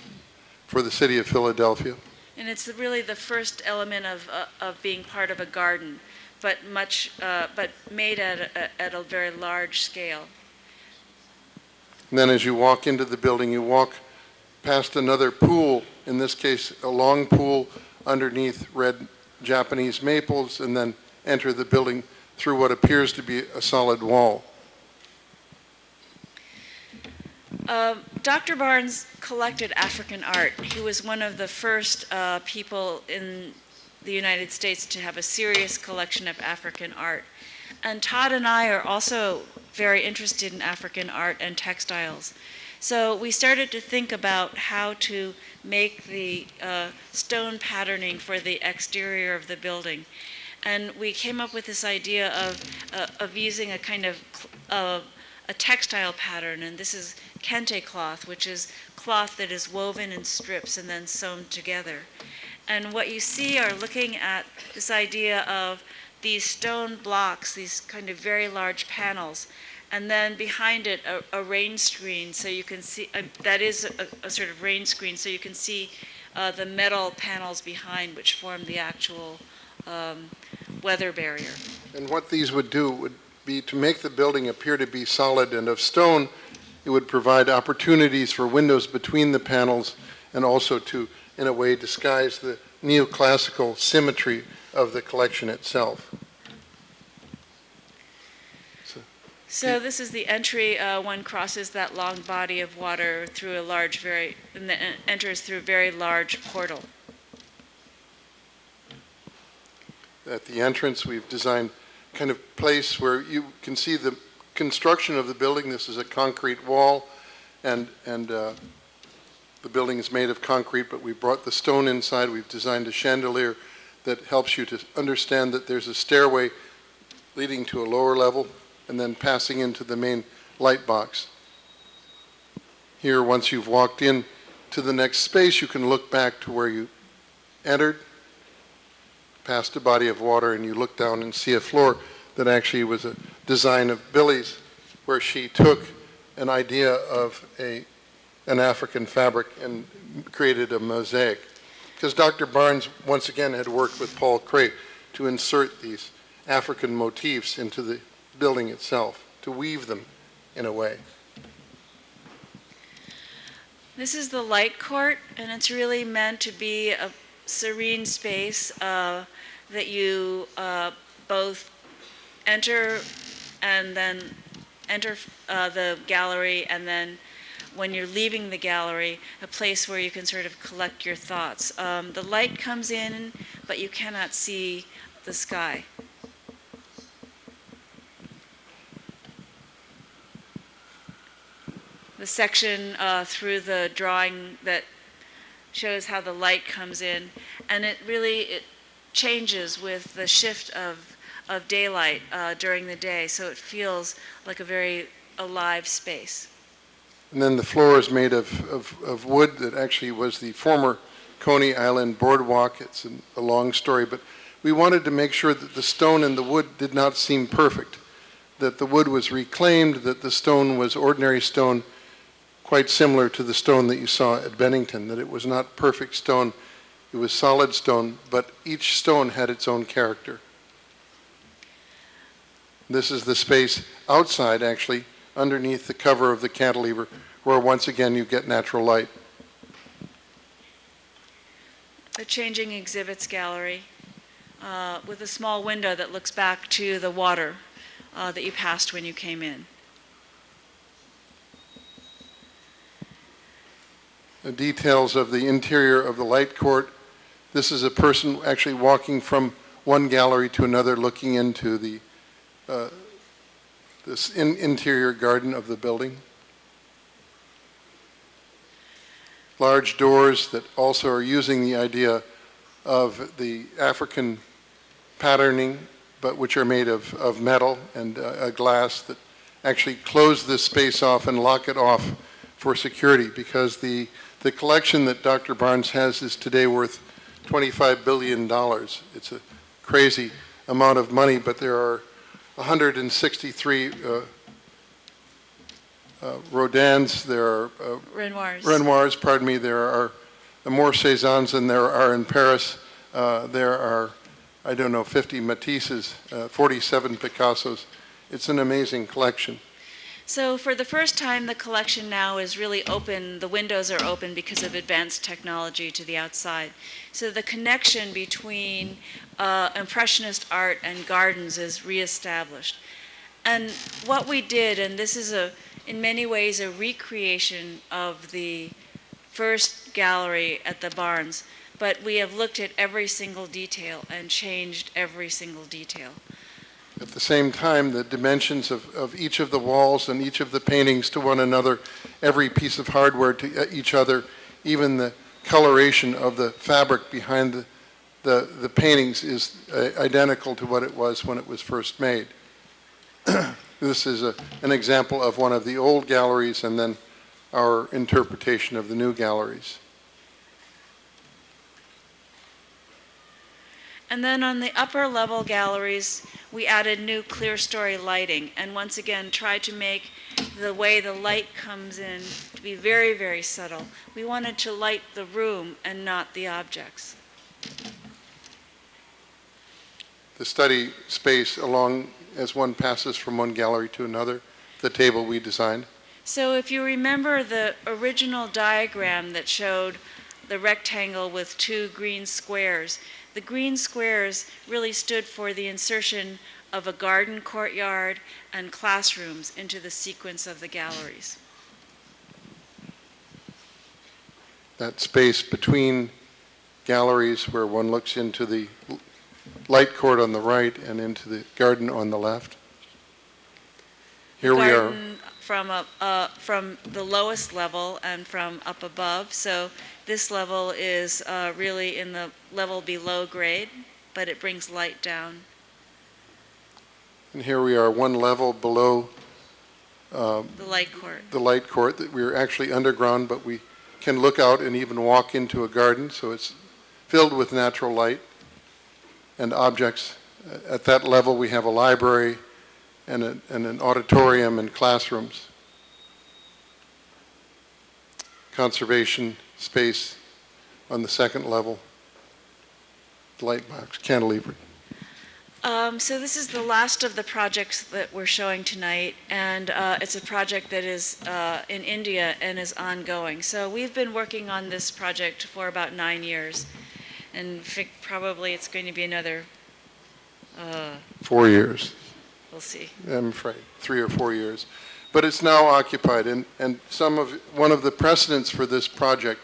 for the city of Philadelphia. And it's really the first element of being part of a garden, but made at a very large scale. And then as you walk into the building, you walk past another pool, in this case a long pool underneath red Japanese maples, and then enter the building through what appears to be a solid wall. Dr. Barnes collected African art. He was one of the first people in the United States to have a serious collection of African art. And Todd and I are also very interested in African art and textiles. So we started to think about how to make the stone patterning for the exterior of the building. And we came up with this idea of using a kind of a textile pattern, and this is kente cloth, which is cloth that is woven in strips and then sewn together. And what you see are looking at this idea of these stone blocks, these kind of very large panels, and then behind it a rain screen, so you can see, that is a sort of rain screen, so you can see the metal panels behind, which form the actual weather barrier. And what these would do would be to make the building appear to be solid and of stone. It would provide opportunities for windows between the panels, and also to, in a way, disguise the neoclassical symmetry of the collection itself. So this is the entry. One crosses that long body of water through a large, and enters through a very large portal. At the entrance, we've designed kind of place where you can see the construction of the building. This is a concrete wall, and the building is made of concrete, but we brought the stone inside. We've designed a chandelier that helps you to understand that there's a stairway leading to a lower level and then passing into the main light box. Here, once you've walked in to the next space, you can look back to where you entered, past a body of water, and you look down and see a floor that actually was a design of Billie's, where she took an idea of an African fabric and created a mosaic. Because Dr. Barnes, once again, had worked with Paul Cray to insert these African motifs into the building itself, to weave them in a way. This is the light court, and it's really meant to be a serene space that you both enter and then enter the gallery, and then when you're leaving the gallery, a place where you can sort of collect your thoughts. The light comes in, but you cannot see the sky. The section through the drawing that shows how the light comes in, and it changes with the shift of daylight during the day, so it feels like a very alive space. And then the floor is made of wood that actually was the former Coney Island boardwalk. It's a long story, but we wanted to make sure that the stone and the wood did not seem perfect, that the wood was reclaimed, that the stone was ordinary stone, quite similar to the stone that you saw at Bennington, that it was not perfect stone, it was solid stone, but each stone had its own character. This is the space outside, actually, underneath the cover of the cantilever, where once again you get natural light. The changing exhibits gallery with a small window that looks back to the water that you passed when you came in. The details of the interior of the light court. This is a person actually walking from one gallery to another, looking into the this interior garden of the building. Large doors that also are using the idea of the African patterning, but which are made of metal and a glass that actually close this space off and lock it off for security, because the collection that Dr. Barnes has is today worth $25 billion. It's a crazy amount of money, but there are 163 Rodins, there are Renoirs, pardon me, there are more Cézannes than there are in Paris. There are, I don't know, 50 Matisses, 47 Picassos. It's an amazing collection. So for the first time, the collection now is really open. The windows are open because of advanced technology to the outside. So the connection between Impressionist art and gardens is reestablished. And what we did, and this is in many ways a recreation of the first gallery at the Barnes, but we have looked at every single detail and changed every single detail. At the same time, the dimensions of each of the walls and each of the paintings to one another, every piece of hardware to each other, even the coloration of the fabric behind the paintings is identical to what it was when it was first made. This is an example of one of the old galleries and then our interpretation of the new galleries. And then on the upper level galleries, we added new clear story lighting, and once again tried to make the way the light comes in to be very, very subtle. We wanted to light the room and not the objects. The study space along as one passes from one gallery to another, the table we designed. So if you remember the original diagram that showed the rectangle with two green squares, the green squares really stood for the insertion of a garden courtyard and classrooms into the sequence of the galleries. That space between galleries where one looks into the light court on the right and into the garden on the left. Here we are. From the lowest level and from up above. So this level is really in the level below grade, but it brings light down. And here we are one level below the light court. The light court, that we're actually underground, but we can look out and even walk into a garden, so it's filled with natural light and objects. At that level we have a library and an auditorium and classrooms. Conservation space on the second level, light box, cantilever. So this is the last of the projects that we're showing tonight, and it's a project that is in India and is ongoing. So we've been working on this project for about 9 years, and probably it's going to be another 4 years. we'll see. I'm afraid, 3 or 4 years. But it's now occupied, and one of the precedents for this project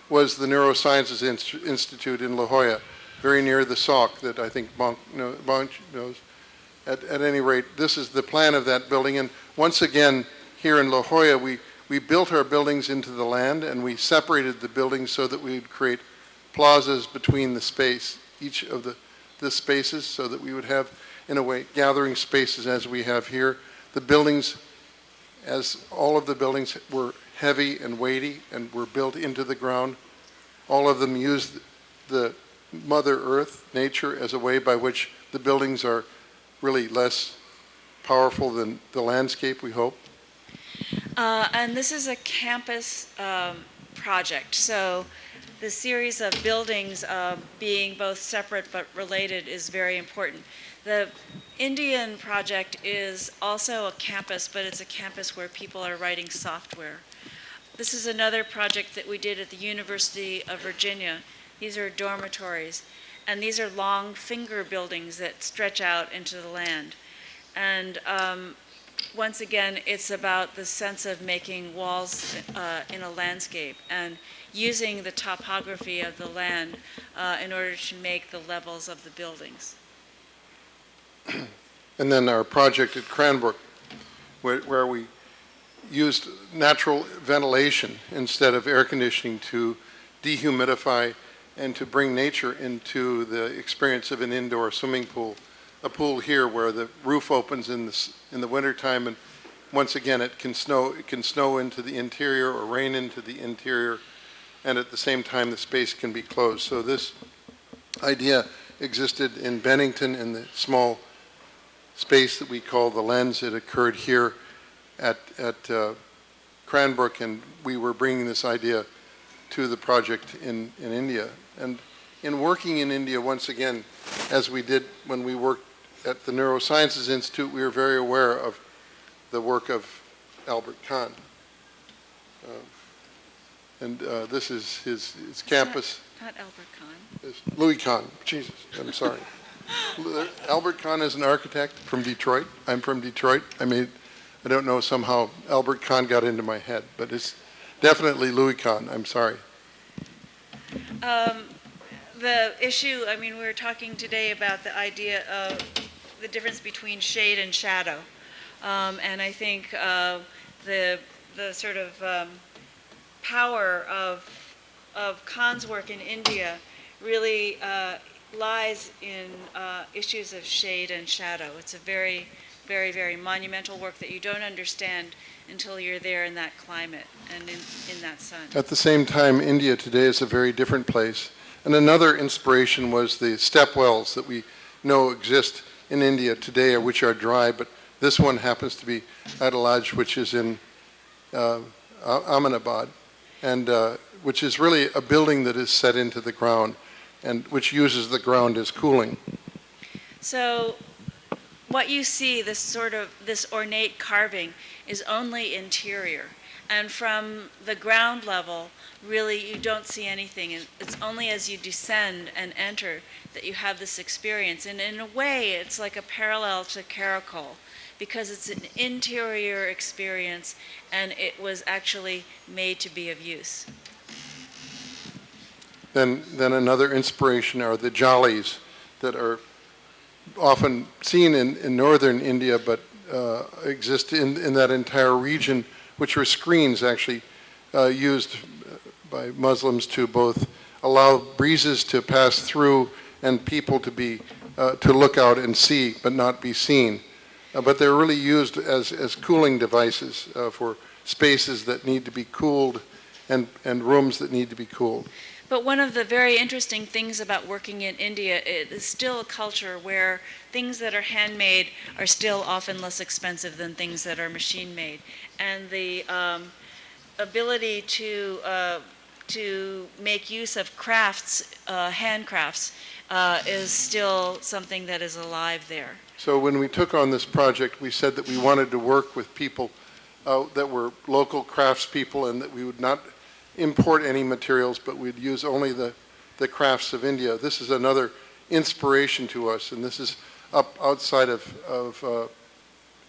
was the Neurosciences Institute in La Jolla, very near the SOC that I think Bonk knows. At any rate, this is the plan of that building, and once again, here in La Jolla, we built our buildings into the land, and we separated the buildings so that we would create plazas between the space, each of the spaces, so that we would have, in a way, gathering spaces as we have here. The buildings, as all of the buildings were heavy and weighty and were built into the ground, all of them used the Mother Earth, nature, as a way by which the buildings are really less powerful than the landscape, we hope. And this is a campus project. So the series of buildings being both separate but related is very important. The Indian project is also a campus, but it's a campus where people are writing software. This is another project that we did at the University of Virginia. These are dormitories, and these are long finger buildings that stretch out into the land. And once again, it's about the sense of making walls in a landscape and using the topography of the land in order to make the levels of the buildings. And then our project at Cranbrook, where we used natural ventilation instead of air conditioning to dehumidify and to bring nature into the experience of an indoor swimming pool. A pool here where the roof opens in the wintertime, and once again it can snow into the interior or rain into the interior, and at the same time the space can be closed. So this idea existed in Bennington in the small space that we call the lens. It occurred here at Cranbrook, and we were bringing this idea to the project in India. And in working in India, once again, as we did when we worked at the Neurosciences Institute, we were very aware of the work of Albert Kahn. This is his campus. Not Albert Kahn. Louis Kahn. Jesus, I'm sorry. Albert Kahn is an architect from Detroit. I'm from Detroit. I don't know, somehow Albert Kahn got into my head, but it's definitely Louis Kahn. I'm sorry. The issue, we were talking today about the idea of the difference between shade and shadow. And I think the sort of power of Kahn's work in India really lies in issues of shade and shadow. It's a very, very, very monumental work that you don't understand until you're there in that climate and in that sun. At the same time, India today is a very different place. And another inspiration was the step wells that we know exist in India today, which are dry, but this one happens to be Adalaj, which is in Ahmedabad, and which is really a building that is set into the ground and which uses the ground as cooling. So what you see, this ornate carving, is only interior. And from the ground level, really you don't see anything. It's only as you descend and enter that you have this experience. And in a way, it's like a parallel to Caracol, because it's an interior experience and it was actually made to be of use. Then another inspiration are the jalis that are often seen in northern India, but exist in that entire region, which are screens actually used by Muslims to both allow breezes to pass through and people to look out and see but not be seen. But they're really used as cooling devices for spaces that need to be cooled and rooms that need to be cooled. But one of the very interesting things about working in India, it is still a culture where things that are handmade are still often less expensive than things that are machine-made. And the ability to to make use of crafts, handcrafts, is still something that is alive there. So when we took on this project, we said that we wanted to work with people that were local craftspeople, and that we would not import any materials, but we'd use only the crafts of India. This is another inspiration to us, and this is up outside of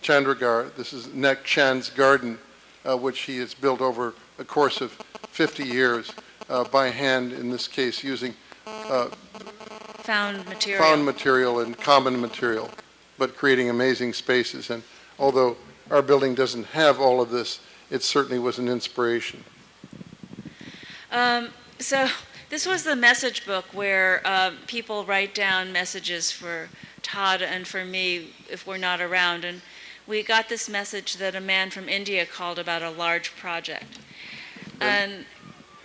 Chandragarh. This is Nek Chand's garden, which he has built over a course of 50 years by hand, in this case using Found material and common material, but creating amazing spaces. And although our building doesn't have all of this, it certainly was an inspiration. So this was the message book where people write down messages for Todd and for me if we're not around. And we got this message that a man from India called about a large project. And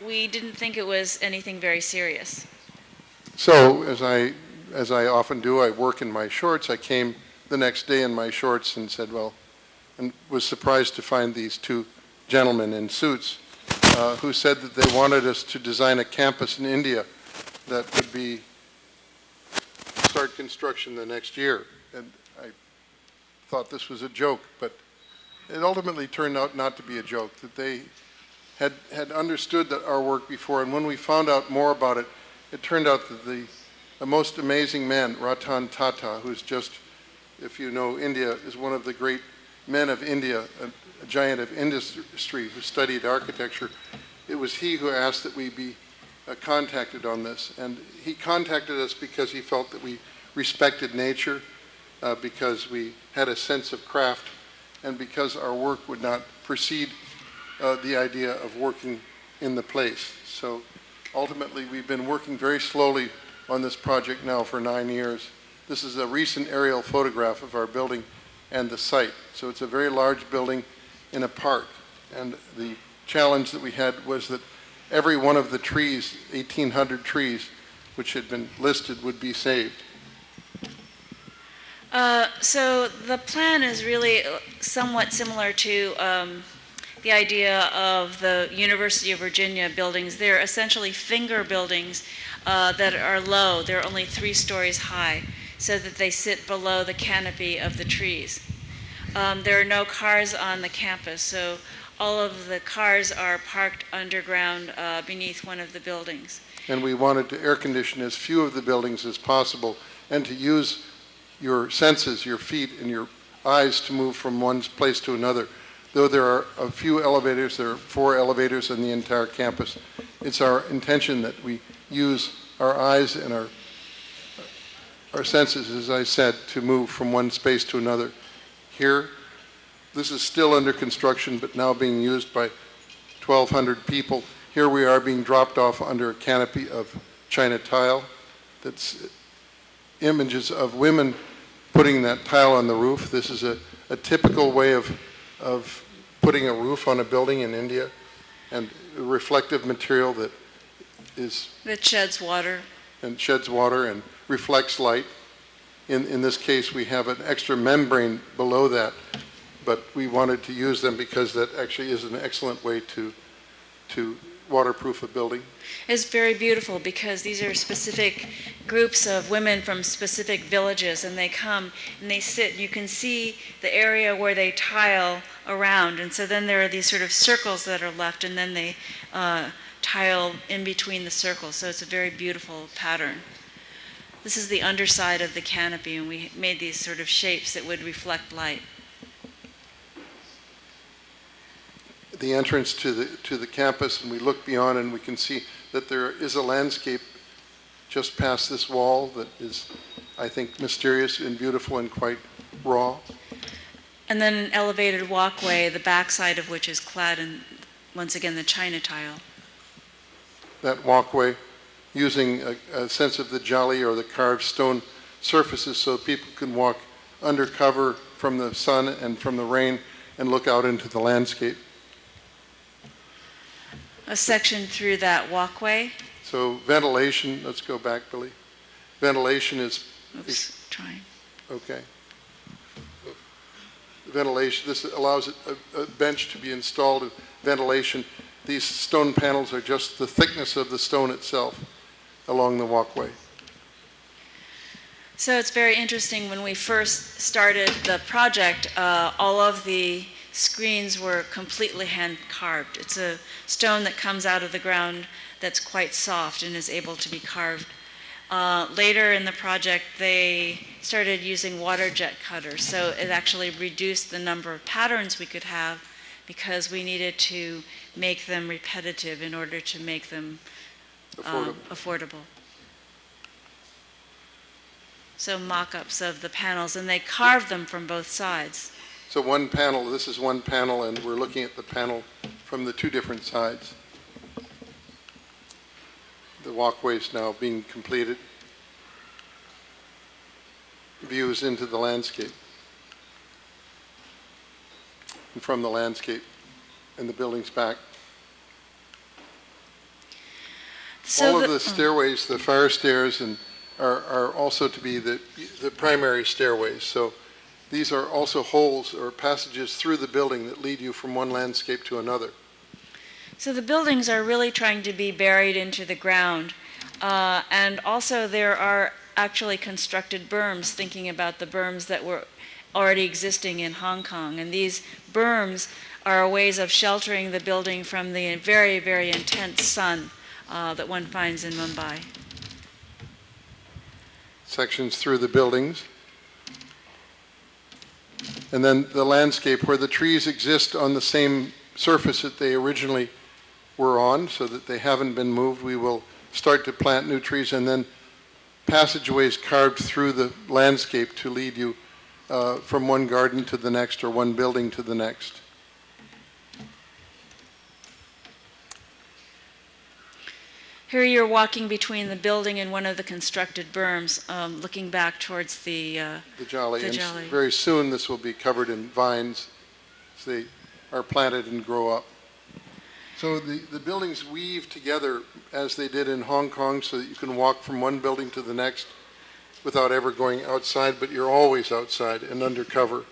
we didn't think it was anything very serious. So as I often do, I work in my shorts. I came the next day in my shorts and said, well, and was surprised to find these two gentlemen in suits who said that they wanted us to design a campus in India that would start construction the next year. And I thought this was a joke, but it ultimately turned out not to be a joke, that they had understood that our work before, and when we found out more about it, it turned out that the most amazing man, Ratan Tata, who's just, if you know India, is one of the great men of India, a giant of industry who studied architecture. It was he who asked that we be contacted on this. And he contacted us because he felt that we respected nature, because we had a sense of craft, and because our work would not precede the idea of working in the place. So ultimately, we've been working very slowly on this project now for 9 years. This is a recent aerial photograph of our building and the site. So it's a very large building in a park. And the challenge that we had was that every one of the trees, 1,800 trees, which had been listed, would be saved. So the plan is really somewhat similar to the idea of the University of Virginia buildings. They're essentially finger buildings that are low. They're only 3 stories high, so that they sit below the canopy of the trees. There are no cars on the campus, so all of the cars are parked underground beneath one of the buildings. And we wanted to air condition as few of the buildings as possible, and to use your senses, your feet and your eyes to move from one place to another. Though there are a few elevators, there are 4 elevators in the entire campus, it's our intention that we use our eyes and our senses, as I said, to move from one space to another. Here, this is still under construction, but now being used by 1,200 people. Here we are being dropped off under a canopy of China tile. That's images of women putting that tile on the roof. This is a typical way of putting a roof on a building in India, and a reflective material that sheds water. And sheds water and reflects light. In this case, we have an extra membrane below that, but we wanted to use them because that actually is an excellent way to waterproof a building. It's very beautiful because these are specific groups of women from specific villages, and they come and they sit. You can see the area where they tile around, and so then there are these sort of circles that are left, and then they tile in between the circles. So it's a very beautiful pattern. This is the underside of the canopy, and we made these sort of shapes that would reflect light. The entrance to the campus, and we look beyond and we can see that there is a landscape just past this wall that is, I think, mysterious and beautiful and quite raw. And then an elevated walkway, the backside of which is clad in, once again, the China tile. That walkway, using a sense of the jali or the carved stone surfaces so people can walk under cover from the sun and from the rain and look out into the landscape. A section through that walkway. So ventilation, let's go back, Billy. Ventilation is... Oops, trying. Okay. Ventilation, this allows a bench to be installed. Ventilation, these stone panels are just the thickness of the stone itself along the walkway. So it's very interesting. When we first started the project, all of the screens were completely hand carved. It's a stone that comes out of the ground that's quite soft and is able to be carved. Later in the project, they started using water jet cutters, so it actually reduced the number of patterns we could have because we needed to make them repetitive in order to make them affordable. So mock-ups of the panels, and they carved them from both sides. So one panel, this is one panel, and we're looking at the panel from the two different sides. The walkway's now being completed. Views into the landscape. And from the landscape and the buildings back. So all of the stairways, the fire stairs, and are also to be the primary stairways. So these are also holes or passages through the building that lead you from one landscape to another. So the buildings are really trying to be buried into the ground. And also there are actually constructed berms, thinking about the berms that were already existing in Hong Kong. And these berms are ways of sheltering the building from the very, very intense sun that one finds in Mumbai. Sections through the buildings. And then the landscape where the trees exist on the same surface that they originally were on, so that they haven't been moved. We will start to plant new trees, and then passageways carved through the landscape to lead you from one garden to the next or one building to the next. Here you're walking between the building and one of the constructed berms, looking back towards the jolly. The And jolly. very soon this will be covered in vines as they are planted and grow up. So the buildings weave together as they did in Hong Kong, so that you can walk from one building to the next without ever going outside, but you're always outside and under cover,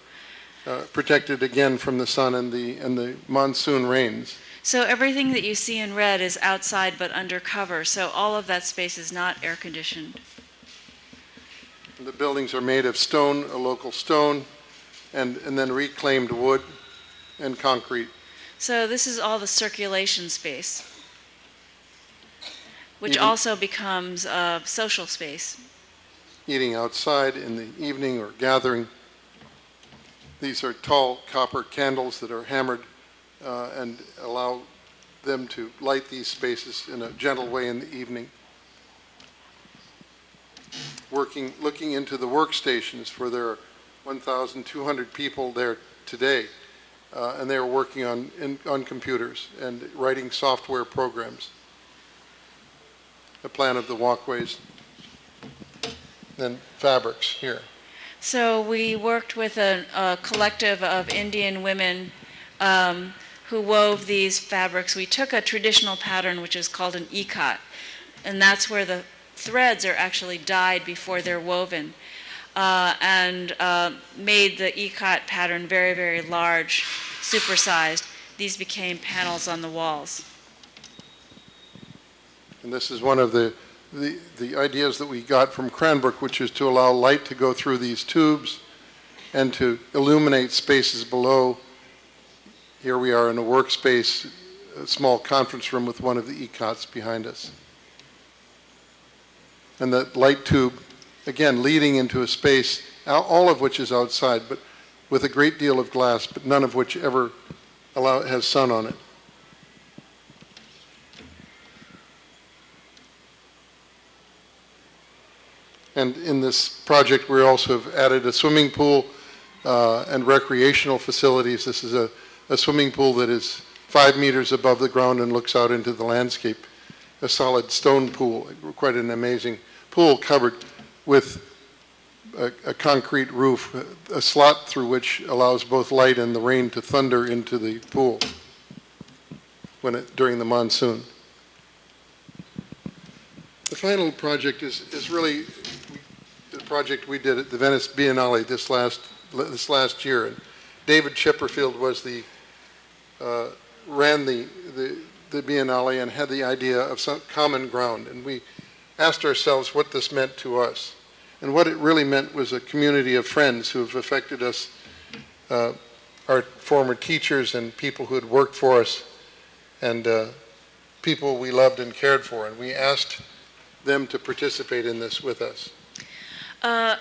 protected again from the sun and the monsoon rains. So everything that you see in red is outside but under cover, so all of that space is not air conditioned. The buildings are made of stone, a local stone, and then reclaimed wood and concrete. So this is all the circulation space, which Even- also becomes a social space. Eating outside in the evening or gathering. These are tall copper candles that are hammered and allow them to light these spaces in a gentle way in the evening. Looking into the workstations, for there are 1,200 people there today, and they are working on computers and writing software programs. A plan of the walkways. Then fabrics here. So we worked with a collective of Indian women who wove these fabrics. We took a traditional pattern, which is called an ikat, and that's where the threads are actually dyed before they're woven, and made the ikat pattern very, very large, supersized. These became panels on the walls. And this is one of the ideas that we got from Cranbrook, which is to allow light to go through these tubes and to illuminate spaces below. Here we are in a workspace, a small conference room with one of the ikats behind us. And the light tube, again, leading into a space, all of which is outside, but with a great deal of glass, but none of which ever has sun on it. And in this project, we also have added a swimming pool and recreational facilities. This is a swimming pool that is 5 meters above the ground and looks out into the landscape. A solid stone pool, quite an amazing pool covered with a concrete roof, a slot through which allows both light and the rain to thunder into the pool during the monsoon. The final project is really the project we did at the Venice Biennale this last year. And David Chipperfield was ran the the Biennale and had the idea of some common ground. And we asked ourselves what this meant to us. And what it really meant was a community of friends who have affected us, our former teachers and people who had worked for us, and people we loved and cared for. And we asked them to participate in this with us.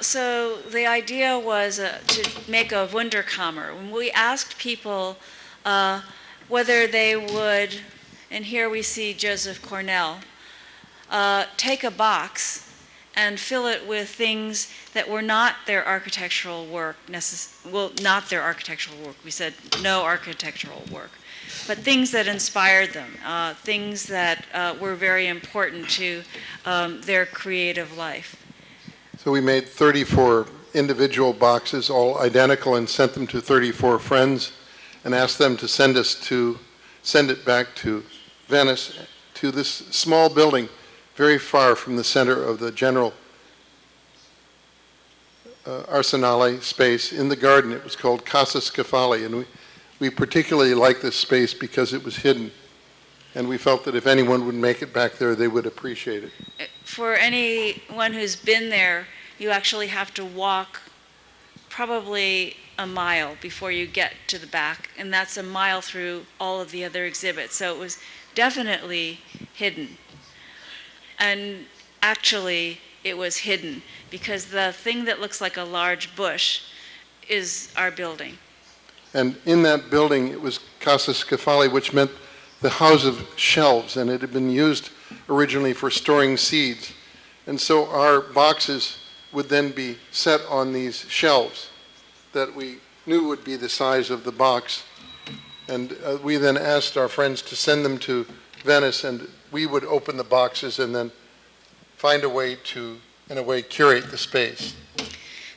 So the idea was to make a Wunderkammer. When we asked people whether they would, and here we see Joseph Cornell, take a box and fill it with things that were not their architectural work, not their architectural work. We said no architectural work, but things that inspired them, things that were very important to their creative life. So we made 34 individual boxes, all identical, and sent them to 34 friends, and asked them to send it back to Venice, to this small building very far from the center of the general Arsenale space in the garden. It was called Casa Scaffali, and we particularly liked this space because it was hidden, and we felt that if anyone would make it back there, they would appreciate it. For anyone who's been there, you actually have to walk probably a mile before you get to the back, and that's a mile through all of the other exhibits. So it was definitely hidden. And actually, it was hidden because the thing that looks like a large bush is our building. And in that building, it was Casa Scaffali, which meant the house of shelves, and it had been used originally for storing seeds. And so our boxes would then be set on these shelves that we knew would be the size of the box. And we then asked our friends to send them to Venice, and we would open the boxes and then find a way to, in a way, curate the space.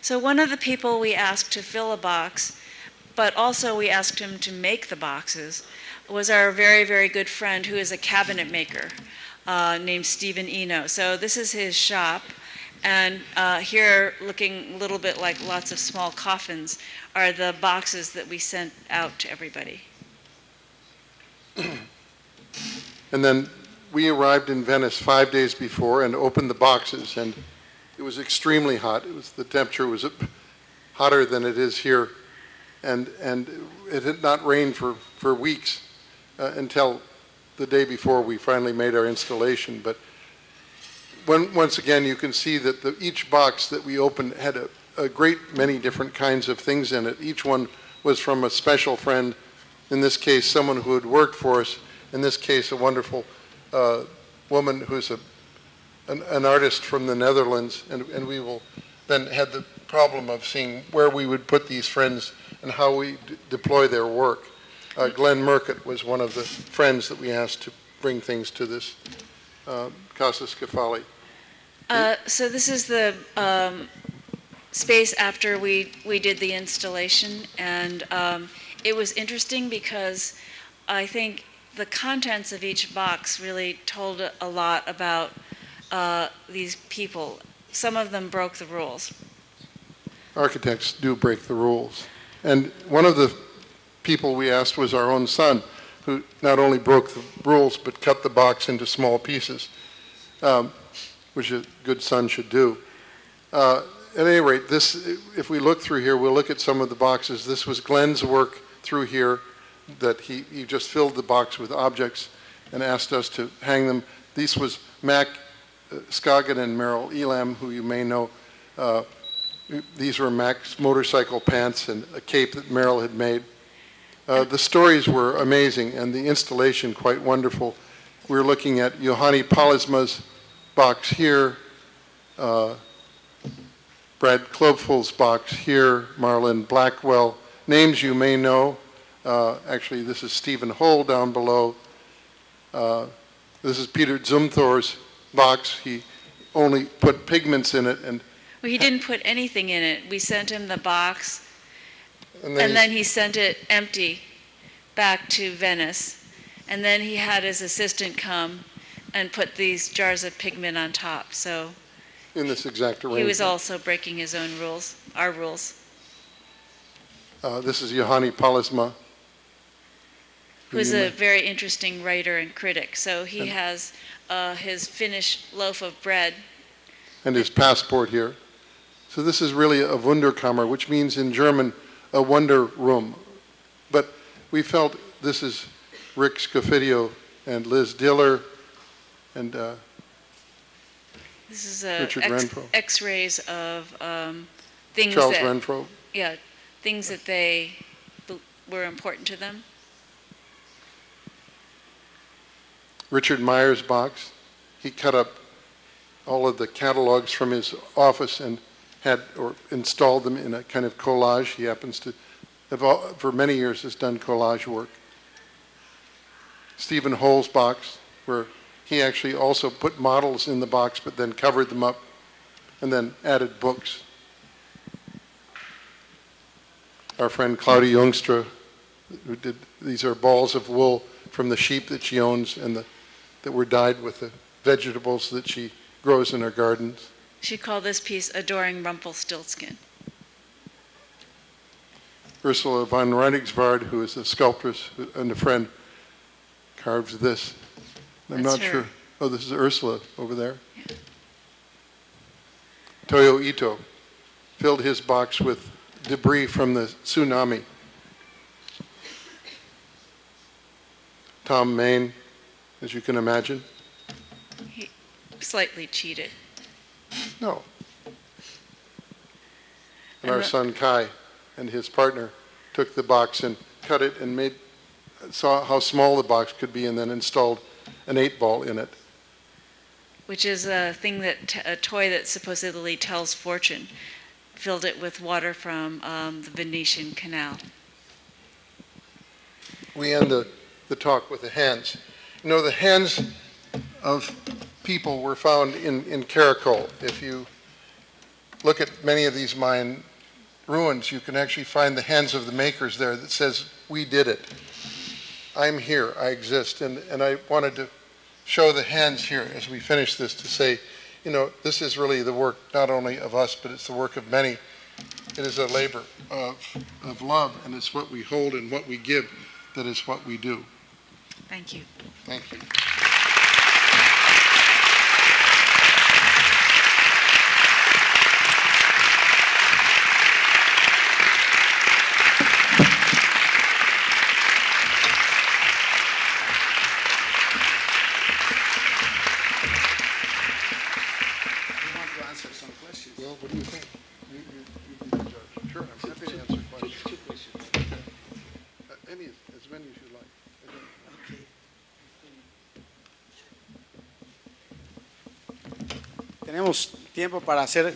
So one of the people we asked to fill a box, but also we asked him to make the boxes, was our very, very good friend who is a cabinet maker named Stephen Eno. So this is his shop, and here, looking a little bit like lots of small coffins, are the boxes that we sent out to everybody. And then we arrived in Venice 5 days before and opened the boxes, and it was extremely hot. The temperature was hotter than it is here, and it had not rained for weeks until the day before we finally made our installation. But once again, you can see that each box that we opened had a great many different kinds of things in it. Each one was from a special friend, in this case, someone who had worked for us, in this case, a wonderful woman who's an artist from the Netherlands, and we will then had the problem of seeing where we would put these friends and how we deploy their work. Glenn Murcutt was one of the friends that we asked to bring things to this Casa Scaffali. So this is the space after we did the installation, and it was interesting because I think the contents of each box really told a lot about these people. Some of them broke the rules. Architects do break the rules. And one of the people we asked was our own son, who not only broke the rules but cut the box into small pieces, which a good son should do. At any rate, if we look through here, we'll look at some of the boxes. This was Glenn's work through here, that he just filled the box with objects and asked us to hang them. This was Mac Scoggin and Merrill Elam, who you may know. These were Mac's motorcycle pants and a cape that Merrill had made. The stories were amazing and the installation quite wonderful. We were looking at Johanni Pallisma's box here, Brad Klopfel's box here, Marlon Blackwell, names you may know. Actually, this is Stephen Hull down below. This is Peter Zumthor's box. He only put pigments in it. Well, he didn't put anything in it. We sent him the box, and then he sent it empty back to Venice. And then he had his assistant come and put these jars of pigment on top. So in this exact arrangement. He was also breaking his own rules, our rules. This is Johanni Pallisma. who's a very interesting writer and critic. So he has his Finnish loaf of bread. And his passport here. So this is really a Wunderkammer, which means in German, a wonder room. But we felt this is Rick Scofidio and Liz Diller and this is Richard Renfro. X-rays of things Charles that Renfro. yeah, things that they were important to them. Richard Meyer's box. He cut up all of the catalogs from his office and had or installed them in a kind of collage. He happens to have, for many years, has done collage work. Stephen Hole's box, where he actually also put models in the box, but then covered them up and then added books. Our friend Claudia Youngstra, who did, these are balls of wool from the sheep that she owns and that were dyed with the vegetables that she grows in her gardens. She called this piece Adoring Rumpelstiltskin. Ursula von Reinigsward, who is a sculptress and a friend, carved this. I'm That's not her. sure. Oh, this is Ursula over there. Yeah. Toyo Ito filled his box with debris from the tsunami. Tom Main, as you can imagine. He slightly cheated. No. And our son Kai and his partner took the box and cut it and saw how small the box could be and then installed an 8-ball in it. Which is a thing a toy that supposedly tells fortune. Filled it with water from the Venetian canal. We end the talk with the hands. You know, the hands of people were found in Caracol. If you look at many of these Mayan ruins, you can actually find the hands of the makers there that says, "We did it. I'm here. I exist." And I wanted to show the hands here as we finish this to say, you know, this is really the work not only of us, but it's the work of many. It is a labor of love, and it's what we hold and what we give that is what we do. Thank you. Thank you. Well, what do you think? You be the judge. Sure, I'm happy to answer questions. Two questions. As many as you like. Tenemos tiempo para hacer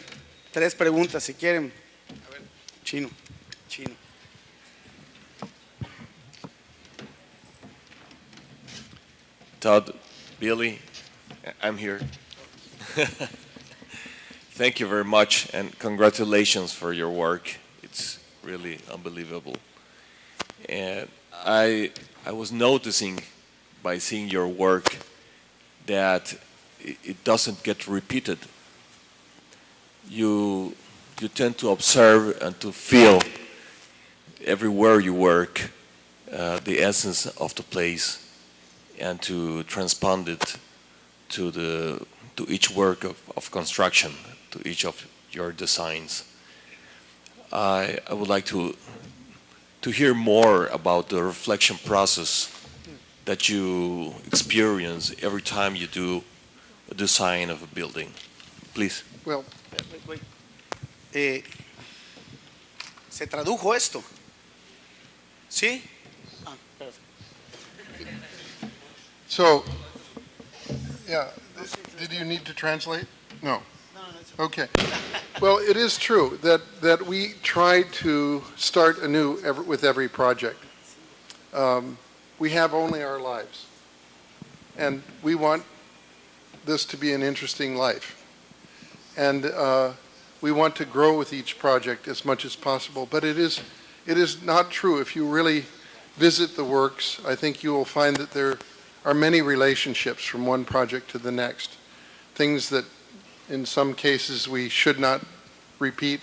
3 preguntas si quieren. A ver, chino. Todd, Billy, I'm here. Thank you very much and congratulations for your work. It's really unbelievable. And I was noticing by seeing your work that it doesn't get repeated. You tend to observe and to feel everywhere you work the essence of the place and to transpond it to each work of construction, to each of your designs. I would like to hear more about the reflection process that you experience every time you do a design of a building. Please. Well, ¿Se tradujo esto? ¿Sí? Ah, perfecto. so, yeah, did you need to translate? No. Okay. Well, it is true that we try to start anew with every project. We have only our lives, and we want this to be an interesting life. And we want to grow with each project as much as possible, but it is not true. If you really visit the works, I think you will find that there are many relationships from one project to the next. Things that in some cases we should not repeat,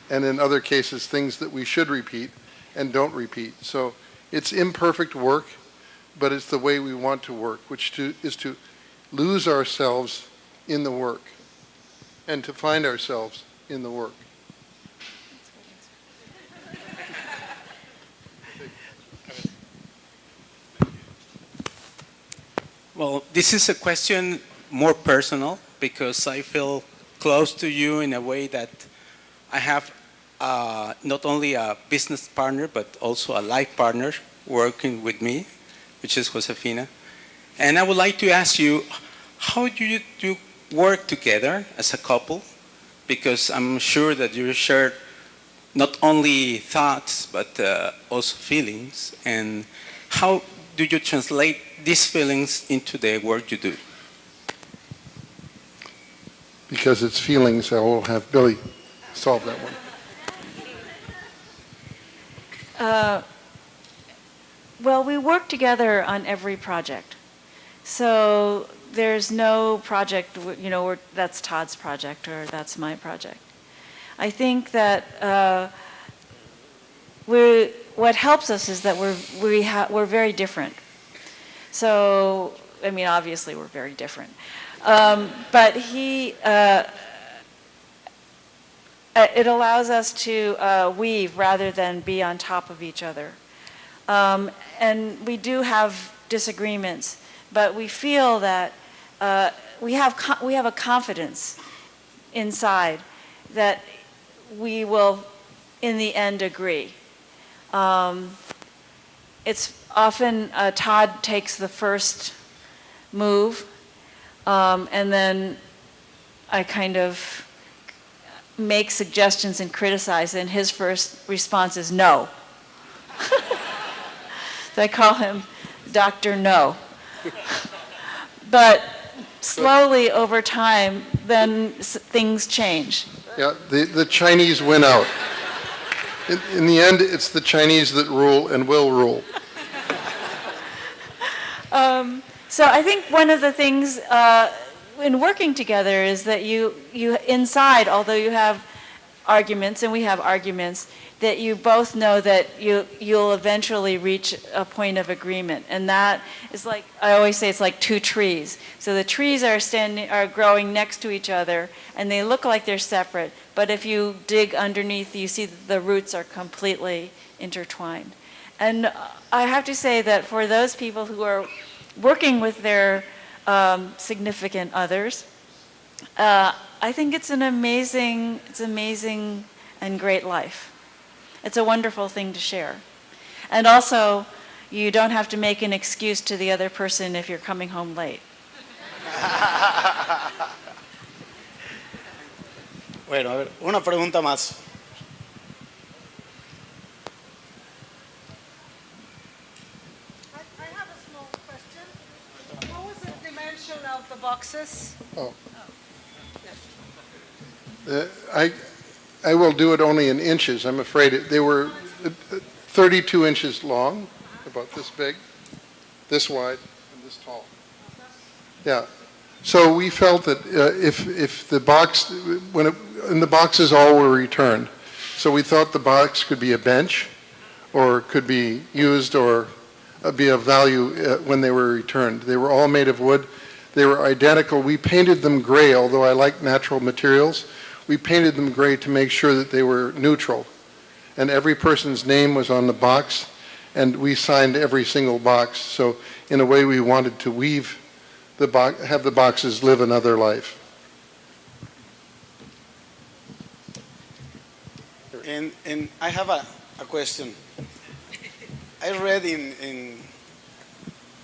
and in other cases things that we should repeat and don't repeat. So it's imperfect work, but it's the way we want to work, is to lose ourselves in the work and to find ourselves in the work. Well, this is a question more personal because I feel close to you in a way that I have not only a business partner but also a life partner working with me, which is Josefina. And I would like to ask you, how do you work together as a couple? Because I'm sure that you share not only thoughts but also feelings. And how do you translate these feelings into the work you do? Because it's feelings, I will have Billie solve that one. Well, we work together on every project. So there's no project, that's Todd's project or that's my project. I think that what helps us is that we're very different. So, I mean, obviously we're very different. But it allows us to weave rather than be on top of each other. And we do have disagreements, but we feel that we have a confidence inside that we will, in the end, agree. It's often Todd takes the first move, and then I kind of make suggestions and criticize, and his first response is no. So I call him Dr. No. But slowly over time, then things change. Yeah, the Chinese win out. In the end, it's the Chinese that rule and will rule. So I think one of the things in working together is that you inside, although you have arguments, and we have arguments, that you both know that you'll eventually reach a point of agreement. And that is like, I always say, it's like two trees. So the trees are growing next to each other, and they look like they're separate. But if you dig underneath, you see that the roots are completely intertwined. And I have to say that for those people who are working with their significant others, I think it's amazing and great life. It's a wonderful thing to share. And also, you don't have to make an excuse to the other person if you're coming home late. Bueno, a ver, una pregunta más. I have a small question. What was the dimension of the boxes? I will do it only in inches. I'm afraid they were 32 inches long, about this big, this wide, and this tall. Yeah. So we felt that if the box, and the boxes all were returned, so we thought the box could be a bench, or could be used, or be of value when they were returned. They were all made of wood. They were identical. We painted them gray, although I like natural materials. We painted them gray to make sure that they were neutral. And every person's name was on the box, and we signed every single box. So in a way, we wanted to weave the box, have the boxes live another life. And I have a question. I read in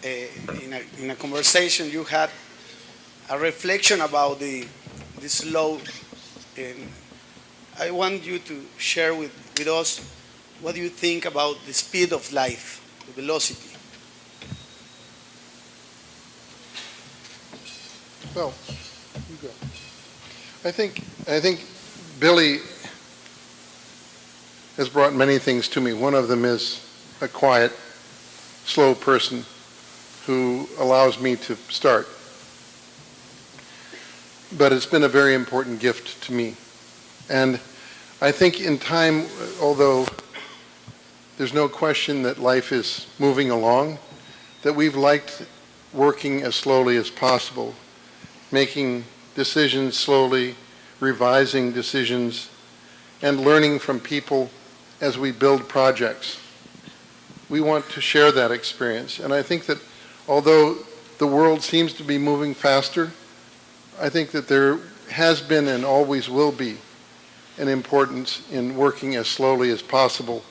a conversation you had a reflection about this law. And I want you to share with us what do you think about the speed of life, the velocity. Well, you go. I think Billie has brought many things to me. One of them is a quiet, slow person who allows me to start. But it's been a very important gift to me. And I think in time, although there's no question that life is moving along, that we've liked working as slowly as possible, making decisions slowly, revising decisions, and learning from people as we build projects. We want to share that experience. And I think that although the world seems to be moving faster, I think that there has been and always will be an importance in working as slowly as possible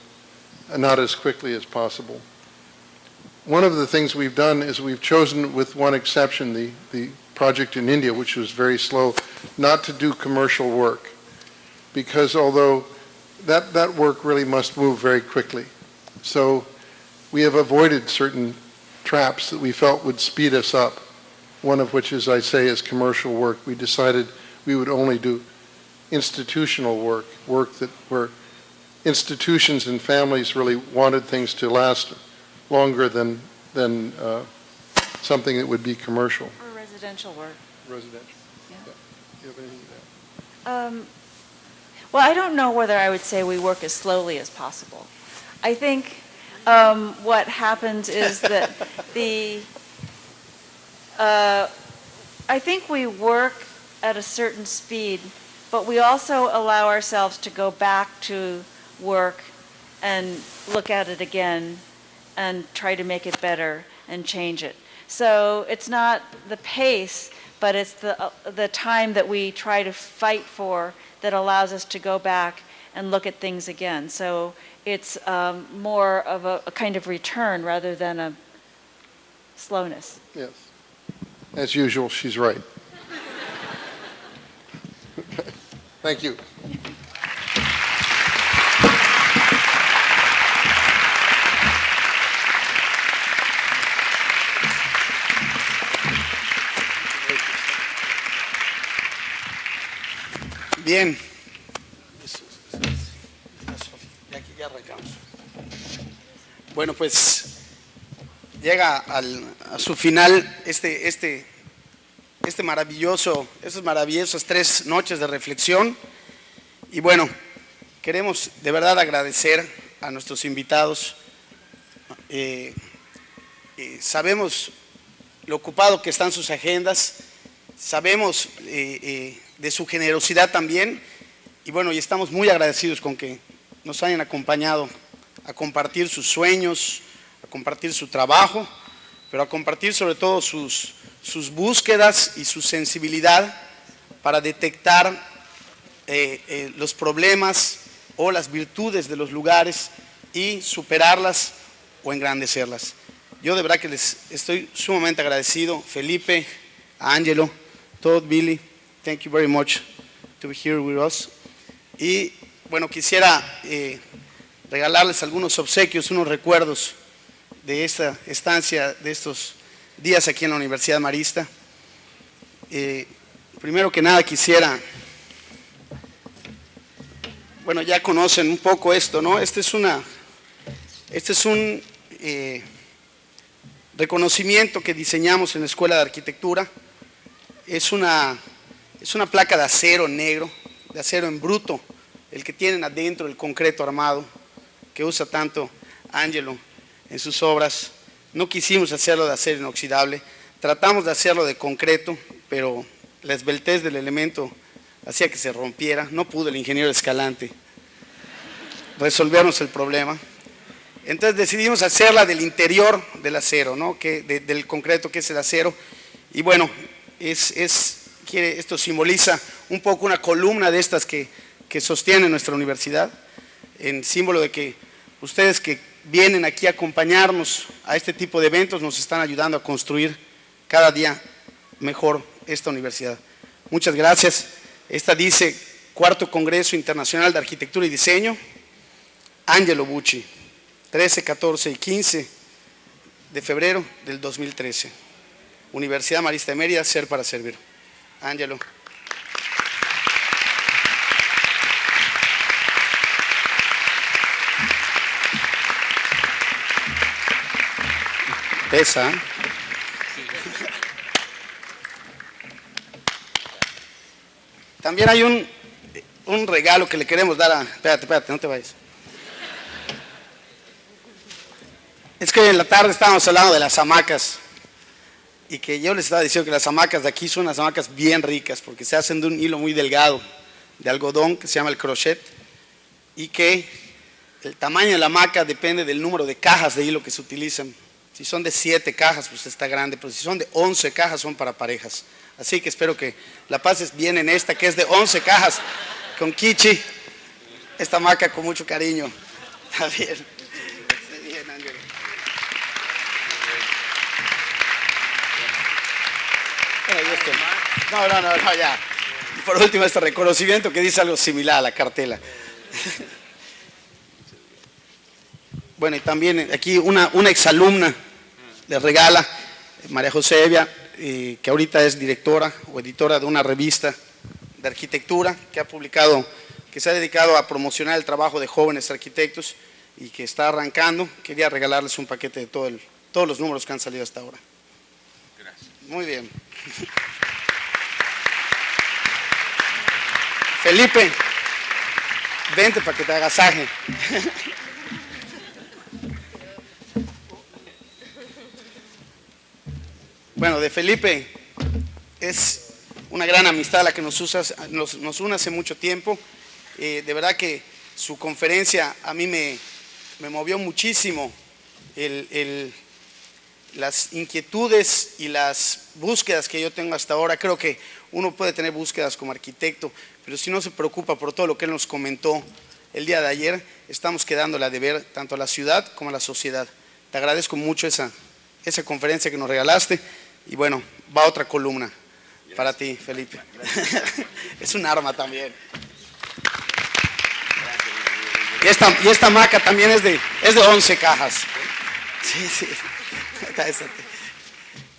and not as quickly as possible. One of the things we've done is we've chosen, with one exception, the project in India, which was very slow, not to do commercial work, because although that work really must move very quickly. So we have avoided certain traps that we felt would speed us up, one of which, as I say, is commercial work. We decided we would only do institutional work, where institutions and families really wanted things to last longer than something that would be commercial. Or residential work. Residential. Yeah. Yeah. You have anything to add? Well, I don't know whether I would say we work as slowly as possible. I think what happens is that I think we work at a certain speed, but we also allow ourselves to go back to work and look at it again and try to make it better and change it. So it's not the pace, but it's the time that we try to fight for that allows us to go back and look at things again. So it's more of a kind of return rather than a slowness. Yes. As usual, she's right. Okay. Thank you. Bien. Ya arrancamos. Bueno, pues llega a su final estas maravillosas 3 noches de reflexión. Y bueno, queremos de verdad agradecer a nuestros invitados. Sabemos lo ocupado que están sus agendas, sabemos de su generosidad también, y bueno, y estamos muy agradecidos con que nos hayan acompañado a compartir sus sueños, a compartir su trabajo, pero a compartir sobre todo sus búsquedas y su sensibilidad para detectar los problemas o las virtudes de los lugares y superarlas o engrandecerlas. Yo de verdad que les estoy sumamente agradecido, Felipe, a Angelo, Todd, Billy, thank you very much to be here with us. Y bueno, quisiera regalarles algunos obsequios, unos recuerdos de esta estancia, de estos días aquí en la Universidad Marista. Primero que nada quisiera, bueno, ya conocen un poco esto, ¿no? Este es un reconocimiento que diseñamos en la Escuela de Arquitectura. Es una placa de acero negro, de acero en bruto, el que tienen adentro, el concreto armado, que usa tanto Angelo en sus obras. No quisimos hacerlo de acero inoxidable, tratamos de hacerlo de concreto, pero la esbeltez del elemento hacía que se rompiera. No pudo el ingeniero Escalante resolvernos el problema. Entonces decidimos hacerla del interior del acero, ¿no? Del concreto, que es el acero. Y bueno, esto simboliza un poco una columna de estas que sostiene nuestra universidad, en símbolo de que ustedes que vienen aquí a acompañarnos a este tipo de eventos nos están ayudando a construir cada día mejor esta universidad. Muchas gracias. Esta dice Cuarto Congreso Internacional de Arquitectura y Diseño, Angelo Bucci, 13, 14 y 15 de febrero del 2013. Universidad Marista de Mérida, ser para servir. Angelo. Pesa. También hay un regalo que le queremos dar a... Espérate, no te vayas. Es que hoy en la tarde estábamos hablando de las hamacas y que yo les estaba diciendo que las hamacas de aquí son unas hamacas bien ricas porque se hacen de un hilo muy delgado de algodón que se llama el crochet y que el tamaño de la hamaca depende del número de cajas de hilo que se utilizan. Si son de 7 cajas, pues está grande, pero si son de 11 cajas, son para parejas. Así que espero que la pases bien en esta, que es de 11 cajas, con Kichi, esta hamaca con mucho cariño. Está bien. Está bien, Ángel. Bueno, ya está. No, ya. Y por último, este reconocimiento que dice algo similar a la cartela. Bueno, y también aquí una exalumna le regala, María José Evia, que ahorita es directora o editora de una revista de arquitectura que ha publicado, que se ha dedicado a promocionar el trabajo de jóvenes arquitectos y que está arrancando. Quería regalarles un paquete de todos los números que han salido hasta ahora. Gracias. Muy bien. Felipe, vente para que te agasaje. Bueno, de Felipe es una gran amistad la que nos une hace mucho tiempo. De verdad que su conferencia a mí me movió muchísimo las inquietudes y las búsquedas que yo tengo hasta ahora. Creo que uno puede tener búsquedas como arquitecto, pero si no se preocupa por todo lo que él nos comentó el día de ayer, estamos quedándola a deber tanto a la ciudad como a la sociedad. Te agradezco mucho esa conferencia que nos regalaste. Y bueno, va otra columna para ti, Felipe. Es un arma también. Y esta hamaca también es de 11 cajas. Sí.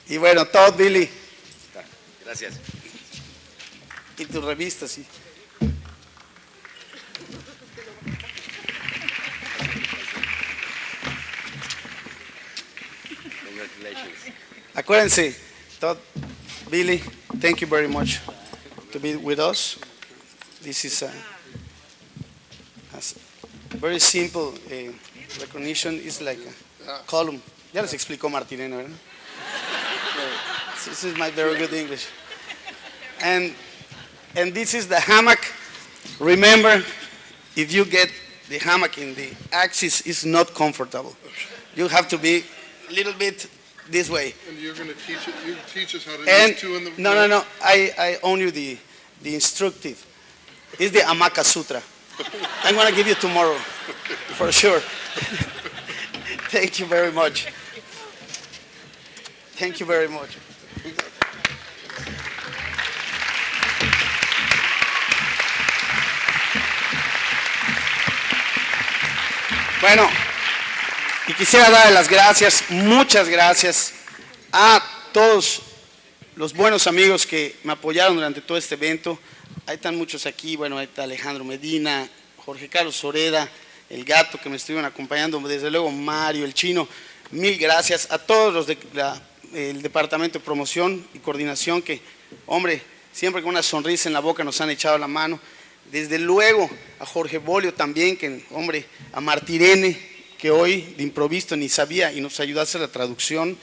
Y bueno, Todd, Billy. Gracias. Y tus revistas, sí. Congratulations. Acuérdense, Todd, Billy, thank you very much to be with us. This is a very simple recognition. It's like a column. Ya les explicó Martineno, ¿verdad? This is my very good English. And this is the hammock. Remember, if you get the hammock in the axis, it's not comfortable. You have to be a little bit this way. And you're going to teach us how to And use two in the... no. I own you the instructive. It's the Amaka Sutra. I'm going to give you tomorrow, for sure. Thank you very much. Thank you very much. Bueno, y quisiera darle las gracias, muchas gracias a todos los buenos amigos que me apoyaron durante todo este evento. Ahí están muchos aquí, bueno, ahí está Alejandro Medina, Jorge Carlos Oreda, el gato que me estuvieron acompañando, desde luego Mario, el chino. Mil gracias a todos los del Departamento de Promoción y Coordinación que, hombre, siempre con una sonrisa en la boca nos han echado la mano. Desde luego a Jorge Bolio también, que, hombre, a Martirene, que hoy de improviso ni sabía y nos ayudó a hacer la traducción.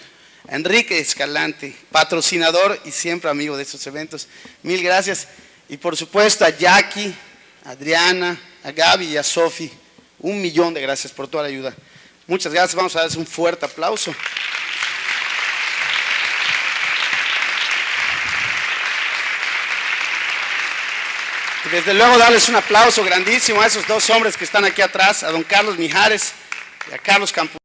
A Enrique Escalante, patrocinador y siempre amigo de estos eventos. Mil gracias. Y por supuesto a Jackie, a Adriana, a Gaby y a Sofi. 1.000.000 de gracias por toda la ayuda. Muchas gracias. Vamos a darles un fuerte aplauso. Y desde luego darles un aplauso grandísimo a esos dos hombres que están aquí atrás, a don Carlos Mijares y a Carlos Campos.